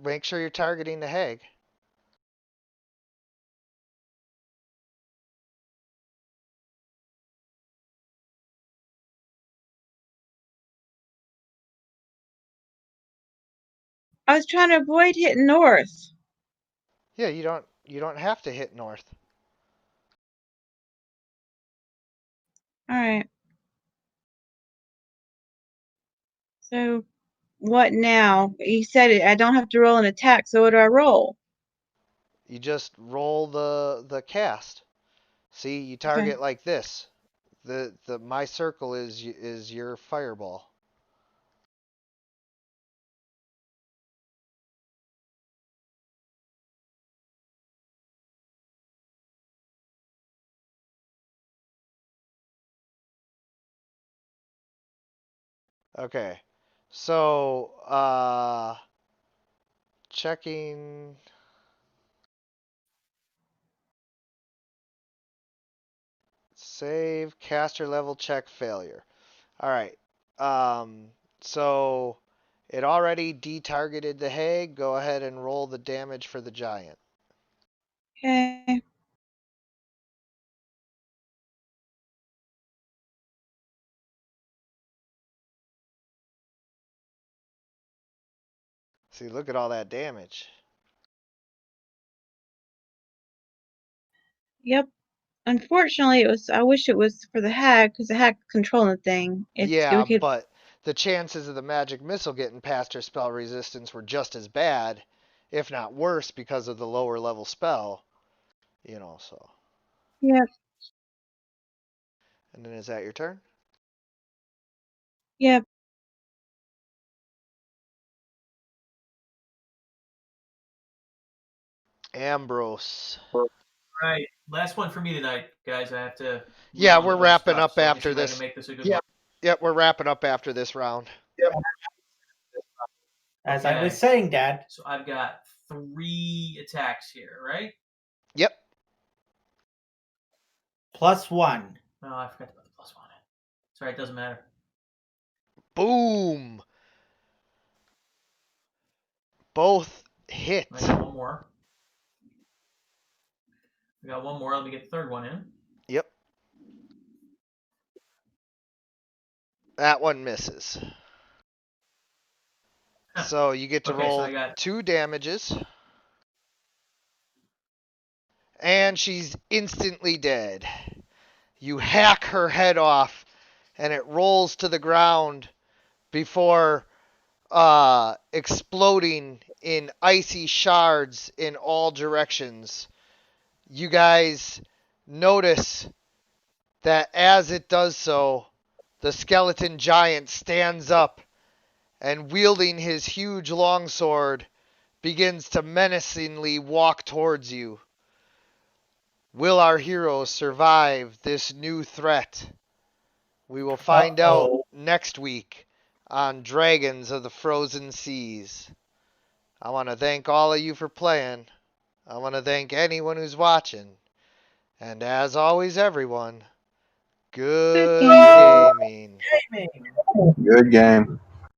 Make sure you're targeting the hag. I was trying to avoid hitting north. Yeah, you don't have to hit north. All right. So what now? You said it. I don't have to roll an attack. So what do I roll? You just roll the cast. See, you Okay. target like this. The my circle is your fireball. Okay. So, checking. Save caster level check failure. All right. So it already detargeted the hag. Go ahead and roll the damage for the giant. Okay. See, look at all that damage. Yep. Unfortunately, it was. I wish it was for the hag because the hag's controlling the thing. Yeah, We could. but the chances of the magic missile getting past her spell resistance were just as bad, if not worse, because of the lower level spell. So. Yep. And then is that your turn? Yep. Ambrose. All right, last one for me tonight, guys. I have to. move Yeah, on to we're other wrapping stuff, up so let me after see if I this. can make this a good one. Yep, we're wrapping up after this round. As I was Okay. saying, Dad. So I've got 3 attacks here, right? Yep. +1. Oh, I forgot to put the +1 in. Sorry, it doesn't matter. Boom. Both hit. I got one more. We got one more. Let me get the third one in. Yep. That one misses. So you get to Okay, so roll I got 2 damages. And she's instantly dead. You hack her head off, and it rolls to the ground before exploding in icy shards in all directions. You guys notice that as it does so, the skeleton giant stands up and, wielding his huge longsword, begins to menacingly walk towards you. Will our heroes survive this new threat? We will find out next week on Dragons of the Frozen Seas. I want to thank all of you for playing. I want to thank anyone who's watching. And as always, everyone, good game. gaming. Gaming. Good game.